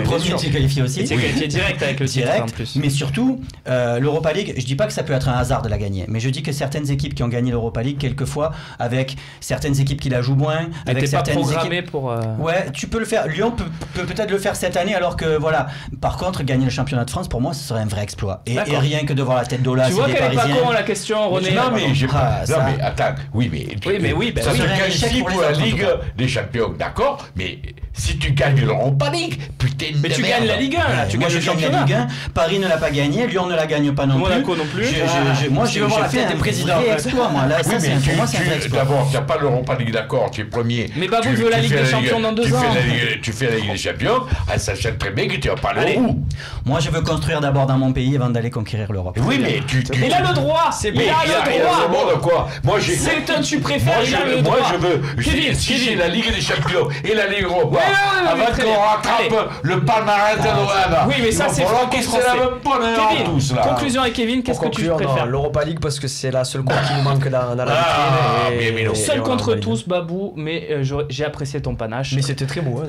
premier qui est qualifié aussi. C'est qualifié direct avec le titre en plus. Mais surtout, l'Europa League, je dis pas que ça peut être un hasard de la gagner, mais je dis que certaines équipes qui ont gagné l'Europa League, quelquefois, avec certaines équipes qui la jouent moins, avec certaines équipes. Ouais, tu peux le faire. Lyon peut peut-être le faire cette année, alors que voilà. Par contre, gagner le championnat de France, pour moi, ce serait un vrai exploit. Et rien que de voir la tête d'Olas. Tu vois qu'elle est pas con la question, René. Non mais attends. Oui, ça se qualifie pour la Ligue des Champions, d'accord, mais si tu gagnes l'Europa League, putain de mais tu gagnes la Ligue 1 là, tu gagnes le championnat. La Ligue 1, Paris ne l'a pas gagné, Lyon ne la gagne pas non plus. Monaco non plus. Moi je veux voir la tête des présidents. Moi là, ça pour moi c'est un vrai exploit. D'abord, tu n'as pas l'Europa League, d'accord, tu es premier. Mais Babou veut la Ligue des Champions dans 2 ans. Tu fais la Ligue des Champions, ça sait très bien que tu n'as pas l'Euro. Moi je veux construire d'abord dans mon pays avant d'aller conquérir l'Europe. Oui, mais il a le droit, c'est bien le droit. Moi tu préfères, il a le droit. Moi je veux si j'ai la Ligue des Champions et la Ligue Europa avant qu'on rattrape le palmarès de l'OM. Oui, mais ça c'est franco-français. Conclusion avec Kevin, qu'est-ce que tu préfères? L'Europa League parce que c'est la seule coupe qui nous manque dans la vitrine. Seul contre tous, Babou, mais j'ai apprécié ton panache. Mais c'était très beau.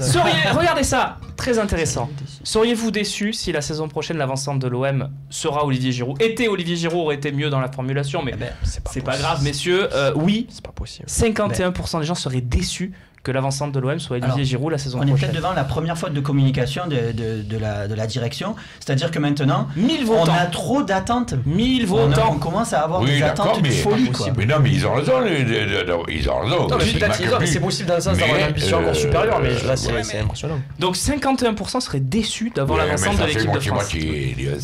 Regardez ça, très intéressant. Seriez-vous déçu si la saison prochaine l'avancante de l'OM sera Olivier Giroud? Olivier Giroud aurait été mieux dans la formulation, mais c'est pas grave, messieurs. Oui, c'est pas possible. 51% des gens seraient déçus que l'avancante de l'OM soit Olivier Giroud la saison prochaine. On est peut-être devant la première faute de communication de la direction, c'est-à-dire que maintenant 1000 votants. On a trop d'attentes. 1000 votants. On commence à avoir des attentes de folie. Mais non, mais ils ont raison. Ils ont raison. Non, mais c'est possible dans le sens d'avoir une ambition encore supérieure, mais là c'est impressionnant. Donc 51% seraient déçus d'avoir l'avancante de l'équipe de France.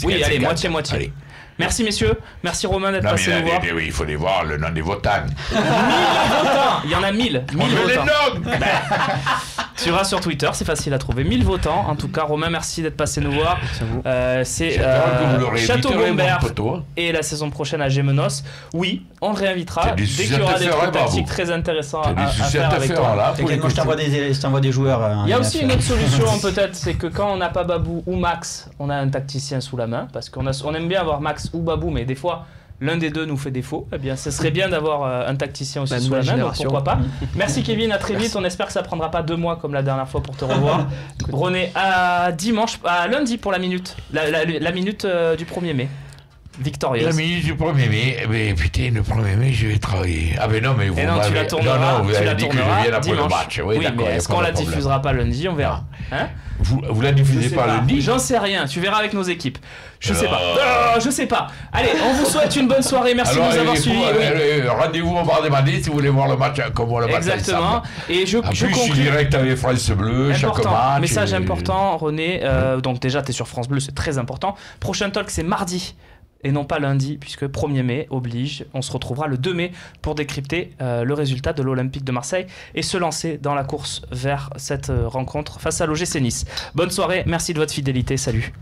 Oui, allez, moitié. Merci messieurs, merci Romain d'être passé nous voir. Il faut les voir le nom des votants. 1000 votants, il y en a 1000 votants. Tu iras sur Twitter, c'est facile à trouver. 1000 votants, en tout cas. Romain, merci d'être passé nous voir. C'est Château-Gombert et la saison prochaine à Gémenos. Oui, on le réinvitera dès qu'il y aura des trucs tactiques très intéressants à faire avec toi. Je t'envoie des joueurs. Il y a aussi une autre solution peut-être, c'est que quand on n'a pas Babou ou Max, on a un tacticien sous la main, parce qu'on aime bien avoir Max ou Babou, mais des fois l'un des deux nous fait défaut. Eh bien, ce serait bien d'avoir un tacticien aussi sous la main, donc pourquoi pas. Merci Kevin, à très vite. On espère que ça prendra pas 2 mois comme la dernière fois pour te revoir. René, à lundi pour la minute, la minute du 1er mai. Victorieuse. La minute du 1er mai, mais putain, le 1er mai, je vais travailler. Ah, mais non, mais tu la tourneras. Vous avez dit que je vienne après le match. Oui, mais est-ce qu'on la diffusera pas lundi? On verra. Hein? Vous la diffusez pas lundi? J'en sais rien, tu verras avec nos équipes. Je sais pas. Allez, on vous souhaite une bonne soirée, merci de nous avoir suivis. Rendez-vous au bar des Bandits si vous voulez voir le match, comme on le match. Exactement. Et je suis direct avec France Bleu, chaque match. Message important, René. Donc déjà, tu es sur France Bleu, c'est très important. Prochain talk, c'est mardi. Et non pas lundi, puisque 1er mai oblige. On se retrouvera le 2 mai pour décrypter le résultat de l'Olympique de Marseille et se lancer dans la course vers cette rencontre face à l'OGC Nice. Bonne soirée, merci de votre fidélité, salut.